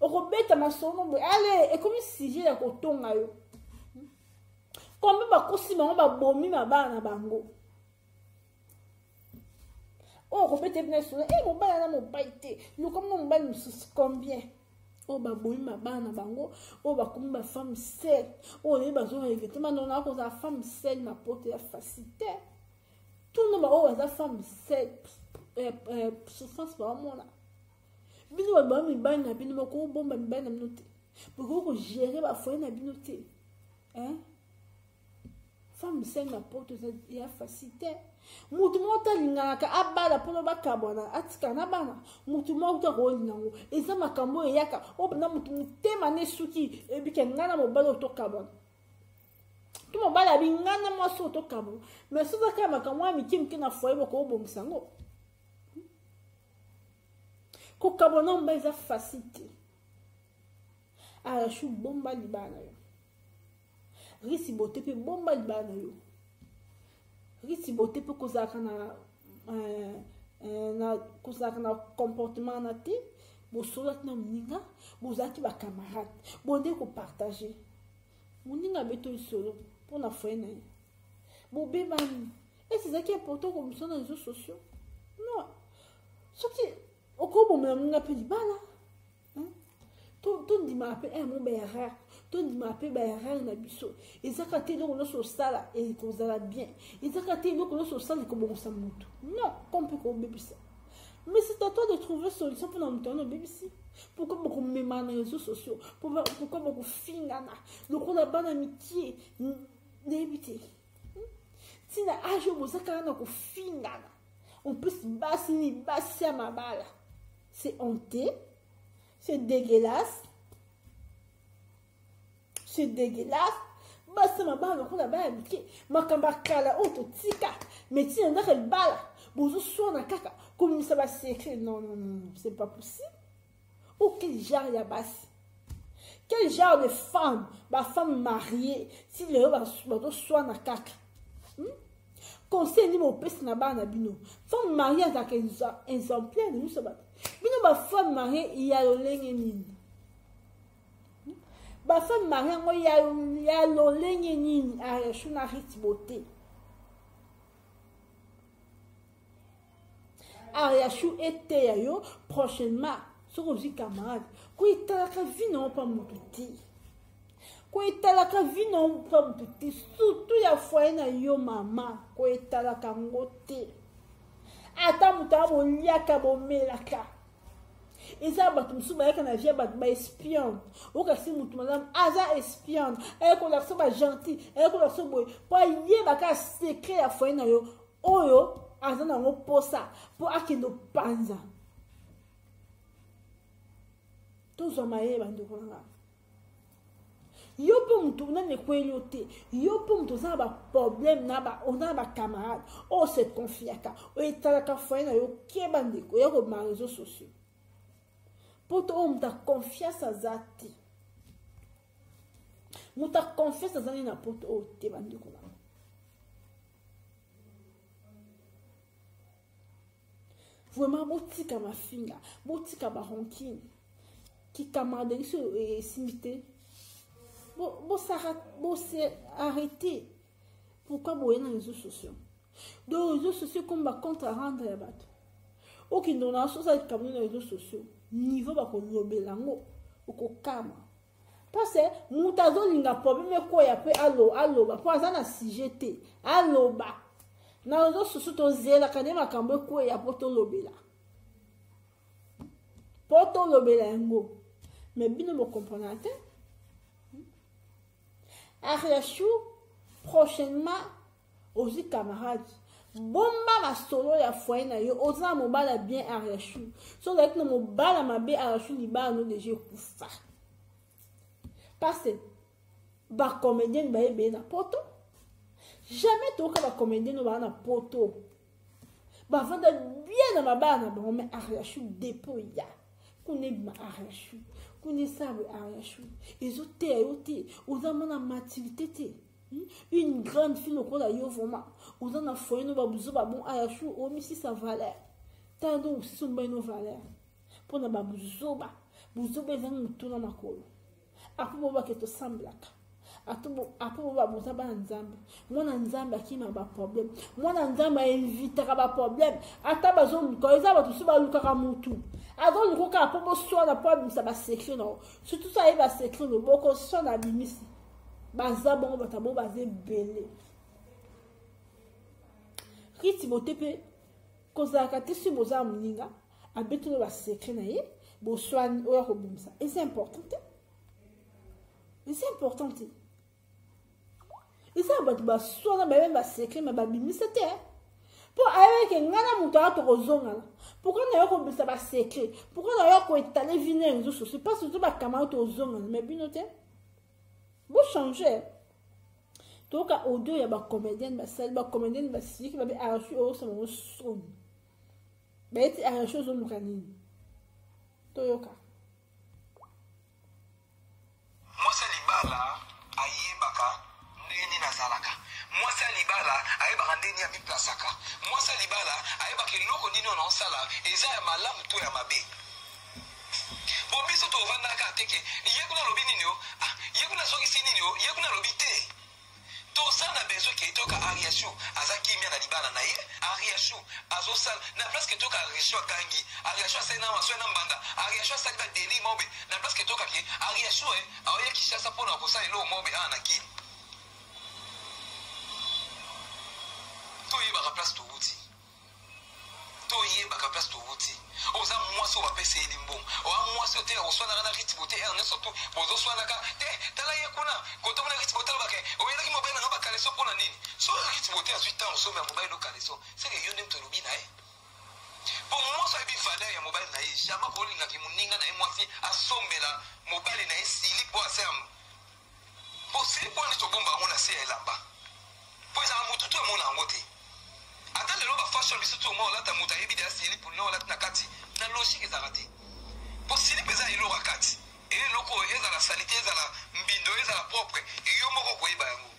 o ko beta ma solo allez et comme si j'ai la kotonga yo combien ba kosi bango ba bomi ma balle na bango oh ko beta bien solo mon balle na mon baite nous comme mon balle nous combien oh ba bomi ma balle na bango oh ba comme ba femme seule oh les bazon effectivement non na ko za femme seule na poto ya facilité tout le monde oh za femme seule souffrance par moi là bino ba mi ba na bino ko bomba mi ba na minote pour ko gérer ba foyer na binote hein femme seule na poto ya facilité mutu mota lingaka abala pono bakabona atika na bana mutu mota rolinango eza makambo yaka obna mutu mutema ne suki ebike ngana mobalo to kabona tu mobala bingana maso to kabona mais ça ka makambo amikimki na foyer boko obongisango ko kabona mbeza facilité ala shu bomba libana yo risi bote pe bomba libana yo risi bote pe kozaka na comportement na te bosolaki na moninga bozalaki bacamarade bonde kopartage moninga beto lisolo mpona foye na ye bobebani esi ezalaki important komisio na réseaux sociaux non soki okobomela moninga mpe libala tondima mpe mo baerreur tondima mpe baerreur na biso ezaka te eloko nyonso osala ekozala bien ezaka te eloko nyonso osala ekobongosa motu non comme mpe kobebisa mais c'est à toi de trouver solution mpona moto wana obebisi pourquoi bokomema na réseaux sociaux pourquoi bokofingana lokola bana mikie nayebi te ntina age oyo bozakaka na kofingana en plus basi ni basi ya mabala c'est honteux. C'est dégueulasse. C'est dégueulasse. Basta mabala ko na ba mike. Makamba kala auto tika. Mais ti on a quel bala. Bozo so na kaka. Comme ça va secret. Non, c'est pas possible. Ou quel genre ya basi. Quel genre de femme, ma femme mariée, si le va so na kaka. Conseil ni mo pesi na ba na bino. Femme mariée avec un exemplaire nous ça va. Bino ba femme mariée ya lolenge nini ba femme mariée ngo ya lolenge nini shuna hiti bote ya shu été ya yo prochainement soko zi camarade ko italaka vino pa mututi ko italaka vino pa mututi surtout ya foyer na yo mama ko italaka ngote ata mutabo liaka bomelaka eza bato musu bayaka na vie bato ba espion okasi mutu madame aza espion ayeko lakso ba gentil ayeko lakso boye po ayebaka secret ya foyer na yo oyo aza nango posa po akende panza tozwa mayeba ndeko nanga yo mpe mutu nani ekweli yo te yo mpe mutu oza na baproblème oza na bacamarade oyo se confiaka oyo etalaka foyer na yo keba ndeko oya kobima réseaux sociaux poto oyo mutu aconfiance aza te mutu aconfiance aza nini na poto oyo te bandeko na vraiment botika mafinga botika baronkine kikamarade so esimbi te se arrêter. Pourquoi vous dans les réseaux sociaux? Dans les réseaux sociaux, comme va compte à rendre la batte. Ok, dans la société, comme dans les réseaux sociaux, niveau va qu'on lobe lango, ou qu'on calme. Parce que mutazo linga problème quoi ya pe allo ba pour ça na CGT allo ba na réseaux sociaux to zela kadema kambe quoi ya poto lobela ngo mais bino mo comprendre. Ariachou, prochainement, aux camarades, bomba ma solo ya foyer na yo, osa mo bala bien Ariachou. So like no mo bala ma be Ariachou ni ba no deje kufa. Parce ba comédien ba ebe na poto. Jamais to ka ba comédien no ba na poto. Ba vanda bien na ma ba na ba mais Ariachou dépôt ya. Kune ma Ariachou. Kune sabe Ariachou. Ezote ayote, osa mo na maturité te. Une grande fille au cours de vraiment. Vous en avez fait un babouzo babon à la chou au missi sa valeur. Tant de aussi son bain nos valeurs. Pour na babouzo ba. Bouzo ba zan mutu na makolo. Apo boba que to semblaka. Apo boba bouza ba nzambe. Mwana nzambe akima ba problème. Mwana nzambe invite ka ba problème. Ata bazo ko eza ba tusu ba luka ka mutu. Ado luko ka apo bo so na problème ça ba secret non. Surtout ça il va secret le boko so na bimisi. Baza bon batabo bazé belé. Riti botepe kozaka te si boza muninga abeto ba secret na ye bo soin oya ko bimisa. Et c'est important. Et c'est important. Et ça ba soin na ba secret ma ba bimisa te. Pour aller que ngana muto ato kozonga. Pourquoi na yo ko bimisa ba secret? Pourquoi na yo ko étaler viner réseaux sociaux? Pas surtout ba kamara to zonga mais binote. Vous changez. Donc, au deux, il y a des comédiens, des salles, des comédiens, des filles qui vont arracher au son son. Mais c'est arraché au son canine. Toyoka. Moi, c'est Libala, aïe baka, neni nazalaka. Moi, c'est Libala, aïe baka neni ami plasaka. Moi, c'est Libala, aïe baka loko nini on en sala, et ça, ma lame, tout est ma bé. Bon, mais surtout, on va n'a qu'à teke, yekuna lobi nini yo, yekuna soki si nini yo, yekuna lobi te. To sana bezo ke toka ariashu, azaki mia na libala na ye, ariashu, azosal, na place ke toka ariashu kangi, ariashu asena maswe na mbanda, ariashu asali ba deli mobe, na place ke toka ke, ariashu aoye kishasa pona kosa ilo mobe anaki. To ye baka place to wuti. To ye baka place to wuti. Oza mwaso wa pese elimbo. Oza mwaso te oswana na ritibote erne soto. Bozo swana ka te tala ye kuna. Koto mona ritibote bake. Oyela ki mobile na ba kaleso pona nini? So ritibote a 8 ans so me mobile no kaleso. C'est que yondem to lobina Pour moi ça bi valeur ya mobile na ye. Jama ko linga ki muninga na mwasi asombela mobile na ye sili po asem. Po sili po ni to bomba ngona se elamba. Po za mututu mona ngote. Ata lelo ba fashion biso to mo lata muta yebi da sili pour no lata nakati na logique ezarate pour sili peza ilo rakati et loko ezala salité ezala mbindo ezala propre yo moko ko yeba yango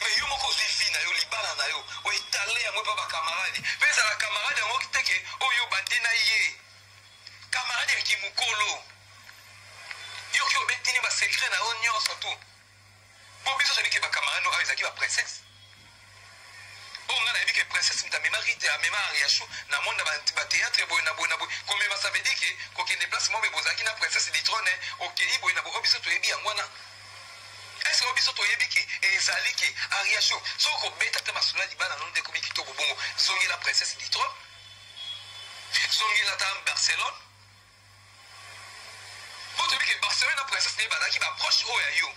mais yo moko zifi na yo libala na yo o itale ya mwe pa ba camarade peza la camarade yango kiteke oyo bande na ye camarade ya kimukolo yo ki obetini ba secret na onyo surtout bon biso sabi ke ba camarade no ezaki ba princesse. On a dit que princesse m'a rite à mémoire Ariachou na monde ba théâtre boy na boy comme ça veut dire que qu'aucun déplacement mais bozaki na princesse du trône OK boy na bo biso to yebi ngwana est-ce que biso to yebi que ezali que Ariachou so ko beta ta masula di bana non de komi kitoko bongo zongi la princesse du trône zongi la ta Barcelone pour te dire que Barcelone la princesse ne ba qui va proche o ya yo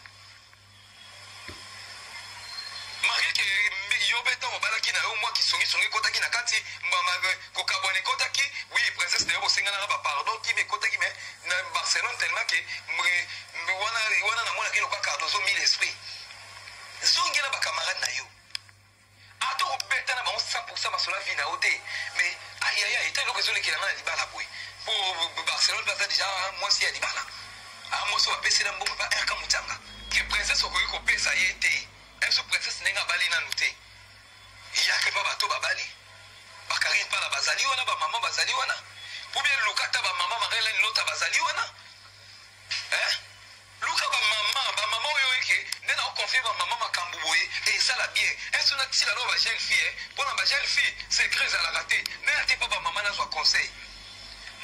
Marie que yo beta mo balaki na yo moi qui songi kotaki na kati mama ko kabone kotaki oui princesse de yo senga na ba pardon qui me kotaki mais na Barcelone tellement que wana na mona kilo ka cardozo mille esprit songi na ba camarade na yo ato ko beta na ba 100% masola vie na ote mais aïe aïe aïe tellement que zo le ki na libala boy pour Barcelone pas déjà moi si ya libala moi so ba pesa na mbongo ba erka mutanga que princesse ko pesa yete est-ce que princesse nenga bali na nuté il y a que pas bateau babali bakari pas la bazali wana ba maman bazali wana pour bien lukata ba maman marela l'autre bazali wana luka ba maman yo yeke nena o confier ba maman makambu boye et ça la bien est-ce que na la ba jeune fille pour la jeune fille c'est très à la rater nena te pas ba maman na zo conseil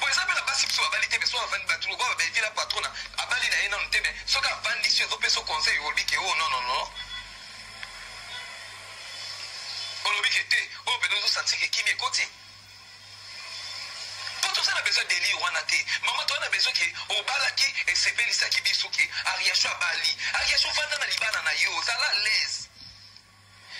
pour exemple la basi so babali te beso avant ba tulo ba vila patrona abali na ena ntebe so ka vandi so zo peso conseil yo bi ke oh non olobi kete o bezo sentir que kimi ekoti tout ça na besoin de lire wana te maman toi na besoin que o balaki et sepelisa ki bisuki ariasho abali ariasho vanda na libana na yo ça la l'aise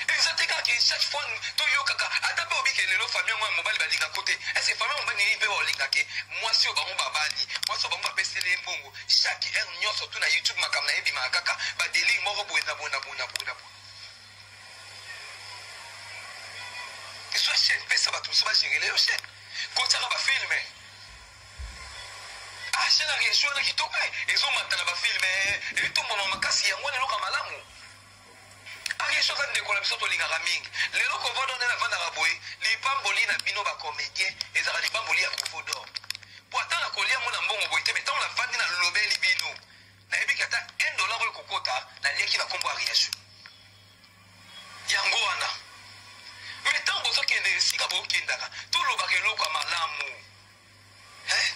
exactement que chaque fois to yo kaka ata pe obi ke lelo famille moi mobile balinga côté est-ce que famille mobile ni pe olinga ke moi si o ba mo babali moi so ba mo pesele mbongo chaque heure nyonso to na YouTube makamna yebi makaka ba deli moko bo na bona soit chaîne pesa ba tout ça va gérer les chaîne quand ça va filmer chaîne a réaction na kitoko ils ont maintenant ba filmer et tout mon makasi yango ne loka malamu biso za ndeko na biso tolingaka mingi lelo kovodo nde navandaka boye lipamboli na bino bacomédien ezalaka lipamboli ya kovodo po atanga kolia mona mbongo boye te me ntango navandi na lobeli bino nayebiki ata $1 oyo kokota naliaki bakombo ya riachu yango wana me ntango bozokende esika bokendaka tolobaka eloko ya malamu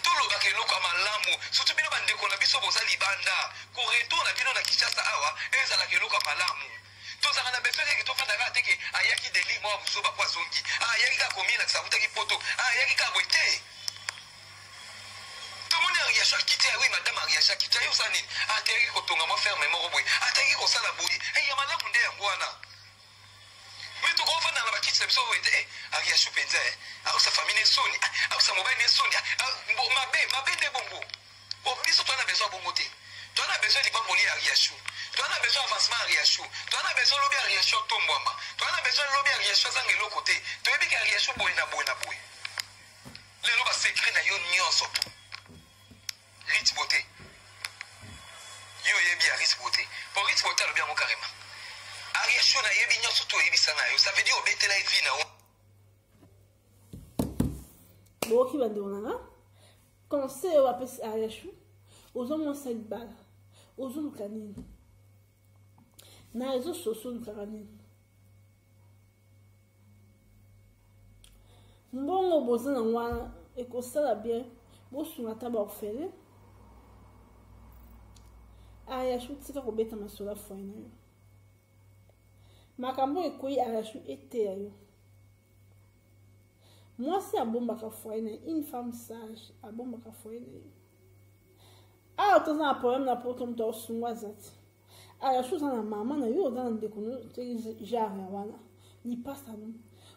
tolobaka eloko ya malamu surtout bino bandeko na biso boza libanda koretour na bino na Kinshasa awa ezalaka eloko ya malamu tozalaka na besoin teke tofandaka teke ayaki deli mwa buzoba po azongi ayaki kaka komielakisa abutaki poto ayaki kaka boye te tomoni ariacho akite wi madame ariacho akite ayi osala nini ateyaki kotonga mwa ferme moko boye ateyaki kosala boye ya malamu nde yango wana me tokofanda na bakiti na biso boye te ariacho mpenza akosa famille nesoni akosa mobali nesoni mabe nde bongo biso toana besoin bongo te toana besoin lipamboli ya ariacho toana besoin avancement ya ariacho toana besoin lobi ya ariacho tombwama toana besoin lobi ya ariacho azanga eloko te toyebiki ariacho boye na boye na boye lelo basekret na yo nyonso Rich Beauté yo yebi ya Rich Beauté po Rich Beauté alobi yango carrément ariacho na yebi nyonso to oyebisa na yo ça veut dire obetela evi na yo boki bandeko nanga conseil oyo bapesi ariacho ozomwasa libala ozoluka nini na reseau sociaux olukaka nini mbongo boza na wana ekosala bien bosunga ata baofele ariacho tika kobeta masolo ya foi na yo makambo ekoyi ariacho eteya yo mwasi abombaka foi na ye une femme sage abombaka foi na ye awa toza na problème na poto moto aosungwa aza te ariacho oza na mama na yo oza na ndeko genre ya wana lipasa no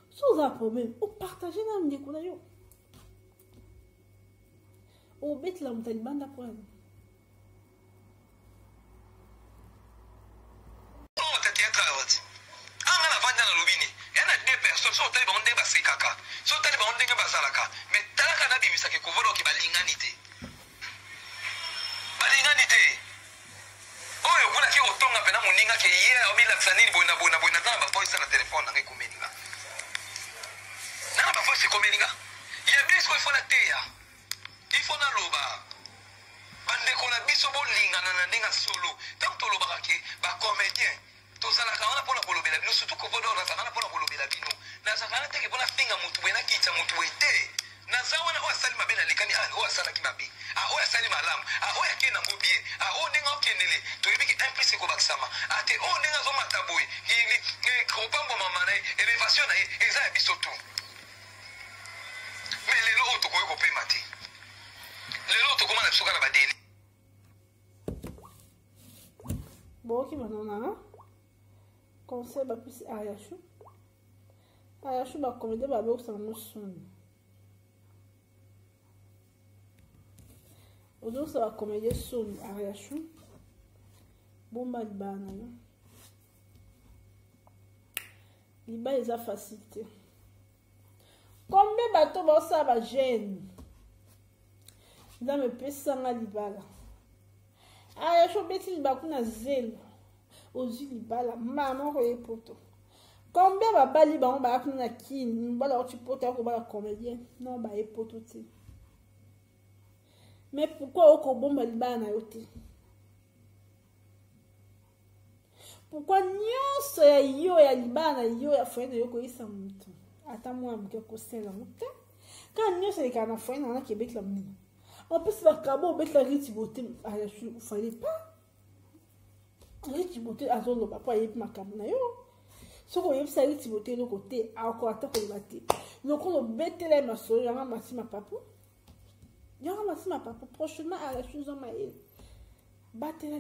so oza na problème opartage na ndeko na yo obetela moto alibanda po yana so otali bango ndenge basekaka so otali bango ndenge bazalaka me talaka nabimisaka ekovoloki balingani te oyo okunaki kotonga mpena moninga ke ye omilakisa nini boye na boye na boye naza na bavoice na telefone nanga ekomelinga nanga bavoice ekomelinga ya biso ifo na teya ifo naloba bandeko na biso bolingana na ndenge solo ntango tolobaka ke bacomédien tozalaka wana mpona kolobela bino surtout kovodo nazalaka wana mpona kolobela bino nazalaka wana teke mpona finga motu boye nakitisa motu boye te naza wana oyo asali mabe nalekani oyo asalaki mabe oyo asali malamu oyo akende yango bie oyo ndenge okendele toyebiki implice ekobakisama ate oyo ndenge azomata boye kopambwama na ye elevation na ye eza ya biso tu me lelo oyo tokoki kopema te lelo oyo tokoma na biso kaka badeli boki banona conseil bapesi ariacho bacomédien babekosaka mosuni ozokisa bacomédien soni ariacho bomba libala na yo libala eza facile te combien bato baosala bagene nzambe epesanga libala ariacho obeti libala kuna zelo ozwi libala mama moko ye poto combien babali bango baya kuna na kini mobala oti poto ya kobala comédien non baye poto te mais pourquoi okobomba libala na yo te pourquoi nyonso ya yo ya libala na yo ya foye na yo koyisa moto ata mwana moke kosela ngo te kaka nyonso elekaka na foye na wana kebetela monene opesi bakaba obetela Rich Beauté fallait pas Rich Beauté azoloba po ayebi makambo na yo soki oyebisa Rich Beauté eloko te akoka ata koyeba te lokola obetela ye masolo yanga masima papu prochainement ariacho eza mayele batela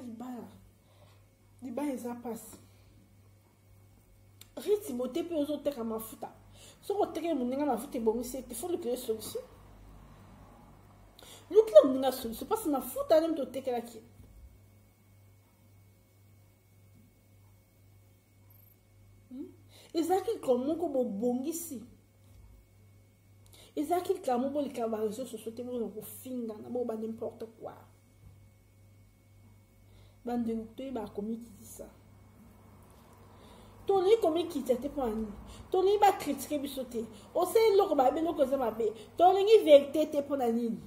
libala eza pasi Rich Beauté mpe ozoteka mafuta soki otekeli moninga mafuta ebongisi ete fo lukele solution lukele moninga solution mpasi mafuta ane moto otekelaki ezalaki likambo moko bobongisi ezalaki likambo bolika bareseau sociaux te boza kofingana boba n'importe quoi bandeko toyeba akomikitisa Tony comme qui t'était pour un Tony va critiquer bisoté. On sait l'autre ma bé l'autre ma bé. Tony vérité t'es pour la ligne.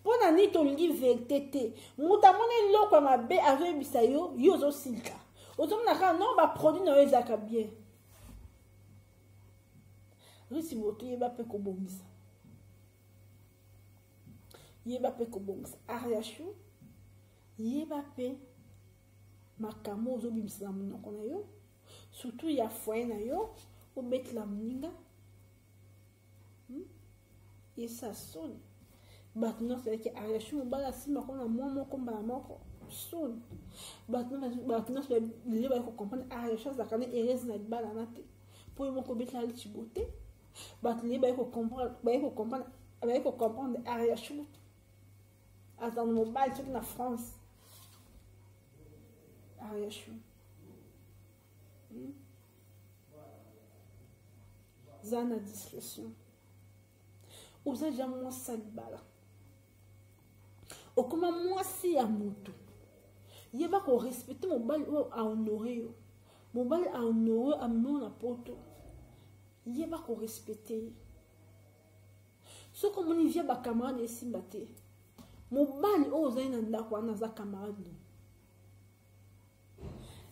Pour la nuit Tony vérité t'es. Notamment l'autre ma bé avec bisayo yozo silka. Autant n'a non va produire dans les acas bien. Risi moto yeba pe ko bongisa. Yeba pe ko bongisa. Ariashu yeba pe makamo ozobimisa na monoko na yo surtout ya foye na yo obetela moninga esa soni bato nyonso ezalaki ariashu mobala asima kona mwa moko mbala moko soni bato nyonso lelo baye kokomprendre ariashu azalaka na erese na libala na te mpo ye moko obetela litibo te bato lelo baye kokomprendre ariashu aza na mobali soki na France Ariashu. Zana discrétion. Oza déjà moi salibala. Okoma moi si ya mutu. Yeba ko respecter mon bal a honorer yo. Mon bal a honorer a mon poto. Yeba ko respecter. So comme on y vient ba camarade esimbate. Mon bal oza ina ndako ana za camarade.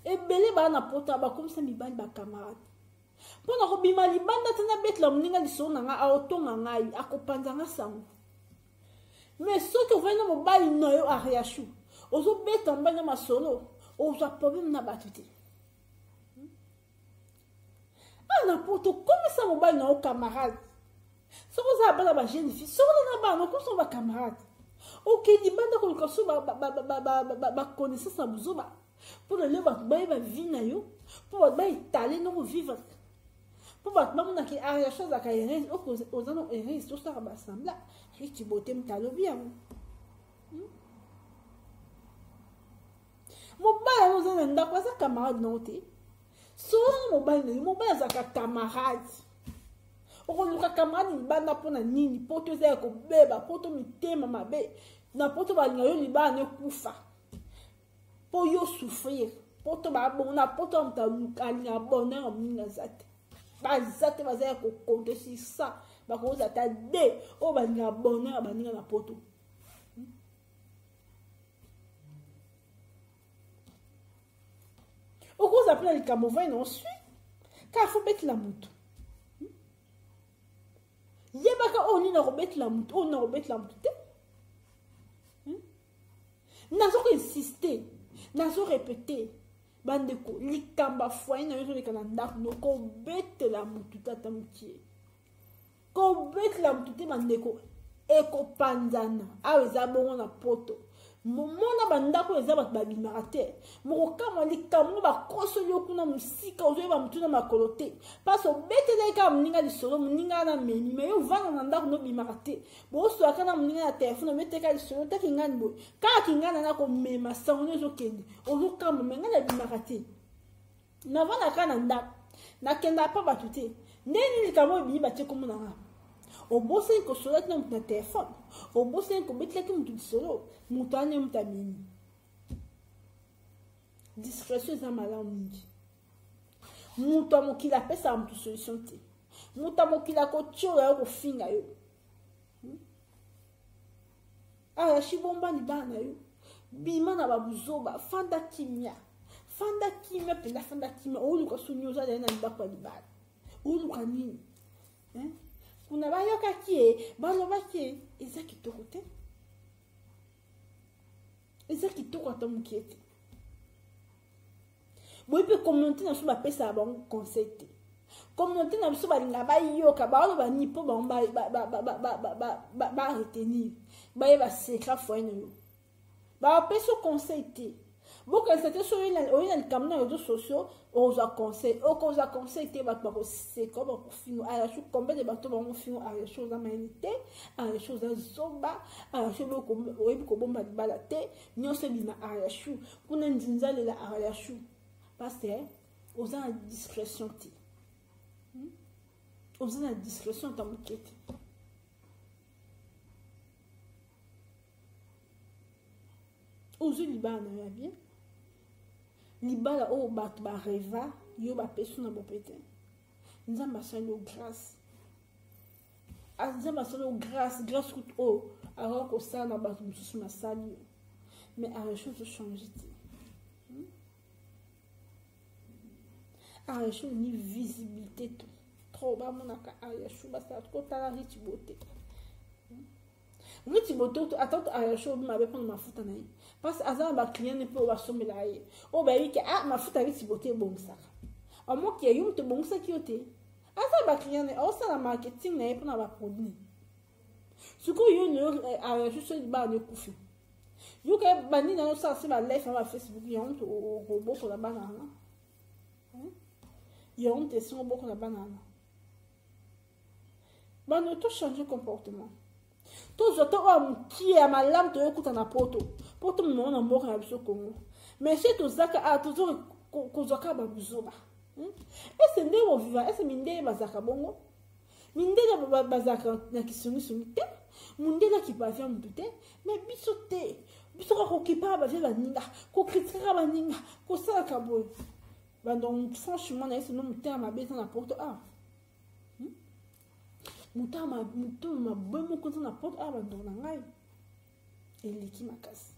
Ebele ba na pota ba comme ça mibali ba camarade pona ko bima libanda tana betla mninga lisona nga autonga ngai akopanza nga sango mais soki ovena mobali no yo ariashu ozo beta mbanya masolo ozo problème na batute ana poto comme ça mobali no camarade soko za bana ba jeune fille soko na ba no ko so ba camarade OK libanda ko ko so ba connaissance na buzoba pour le lever ba vie na yo pour ba étaler no vivre pour ba mona ki a chose à kaire aux ans et tout ça ba sembla riche beauté mtalo bien mobile nous en nda kwa sa camarade noté so mobile za ka camarade okoluka camarade libanda pona nini poto za ko beba poto mitema mabe na poto ba yo libana kufa po yo souffrir poto ba bona poto mtaluka na bonheur mninga zate bazate bazaya ko compter sur ça ba ko za ta de o ba na bonheur ba ninga na poto o ko za pela likamova non suit ka faut mettre la mutu yebaka o ni na robet la mutu o na robet la mutu nazo ko insister nazo répéter bandeko likamba foye na yo lekana ndako no ko bete la mutu tata mutie ko bete la mutu te bandeko eko panzana aweza bongo na poto mona bandako eza bato babimaka te mokokama likambo bakosoli yo kuna mosika ozoyeba motu na makolo te mpasi obeteli kaka moninga lisolo moninga na memi me yo vanda na ndako nobimaka te bosolaka na moninga na telefone obeteka lisolo taki ngani boye kaka kingana na komema sango no ezokende ozokamba me ngai nabimaka te navandaka na ndako nakendaka mpa bato te ndeni likambo ebimi batie komonanga obosani kosolaki na motu na telefone obosani kobetelaki motu lisolo moto ane moto amini discrétion eza malamu mingi moto ya mokili apesaka motu solution te moto ya mokili akotiola yo kofinga yo ayashi bomba libala na yo bima na babuzoba fanda kimia mpenza fanda kimia oluka soni ozalai na libako ya libala oluka nini kuna bayokaki ye balobaki eza kitoko te eza kitoko ata mokie te boye mpe communauté na biso bapesaka bango conseil te communauté na biso balinga bayoka baoloba nini mpo bango baretenir bayeba secret foye na yo bapesa conseil te bokanisa te so oyi na likambo na réseaux sociaux ozwa conseil okozwa conseil te bato bakoseka bakofingo ayashu combien de bato bangofingo ayashu oza mayini te ayashu oza zoba ayashu oyebi kobomba libala te nyonso ebima ayashu kuna nzinza lela ayashu parce oza na discrétion te oza na discrétion ta moke te ozwi libala na yo ya bien libala o bato ba reva yo ba pesu na bopete nzamba salo grâce nzamba salo grâce tout o alors que ça na bato mususu na sali mais a les choses changent a les choses ni visibilité trop ba monaka a les choses ba ça ko tala riti beauté riti beauté attends a les choses ma be prendre mafuta na ye parce que azana ba client ne peut ba somela ye o ba yi ke mafuta riti beauté bon ça amo ki yum te bon ça ki yote azana ba client ne o ça la marketing na ye pour na ba produit ce que yo ne a les choses ba ne kufi yo ke bani na ça c'est ba live na Facebook yo to robot sur la banane il y a une question beaucoup la banane. Bah nous tout changer comportement. Tout je te homme qui est ma lame te écoute en apoto. Pour tout le monde en mort à biso Congo. Mais c'est tout ça que toujours kozaka ba buzoba. Et c'est ndé au vivant, et c'est minde bazaka bongo. Minde na bazaka na kisumi sumite. Minde la qui va faire mbute, mais bisoté. Bisoka ko kipa ba vela ninga, ko kritika ba ninga, ko sala kaboy. Donc franchement na non muta ma bête na porte a muta ma bon ko na porte a donc na ngai eleki makasi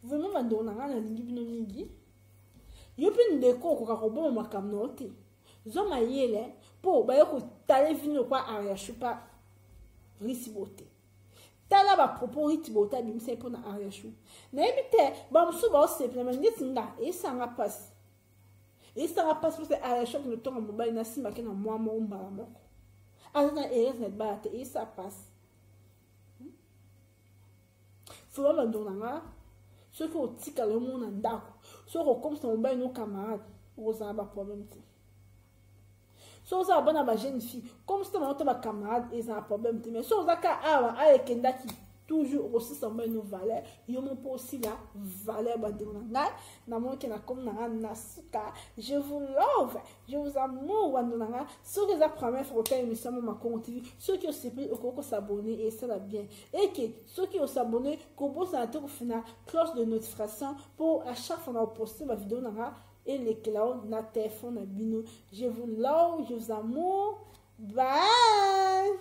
vraiment bando na ngai na lingi bino mingi yo pe ndeko ko ka bo makamno te zo mayele po ba yo ko tale vino kwa area chupa risibote tala ba propos ritibote bimse po na area chou na ebite ba musu ba simplement ngetinga esanga passe parce que area chou no tonga mobile na simba ke na mwa mo mbala moko azana erese ba te esa passe faut ba ndonanga ce que otika le monde na ndako so ko comme ça mobile no camarade oza ba problème te so ça bana ba jeune fille comme ça mon ba camarade et ça un problème mais so ça ka awa avec ndaki toujours aussi ça met nos valeurs yo mon pas aussi la valeur ba ndonanga na mo ke na comme na suka je vous love je vous amour wa ndonanga so que ça première fois que émission ma compte TV ceux qui ont s'abonner et ça va bien et que ceux qui ont s'abonner ko bo ça tout final cloche de notification pour à chaque fois on poster ma vidéo na et les clouds na téléphone na bino je vous love je vous amour bye.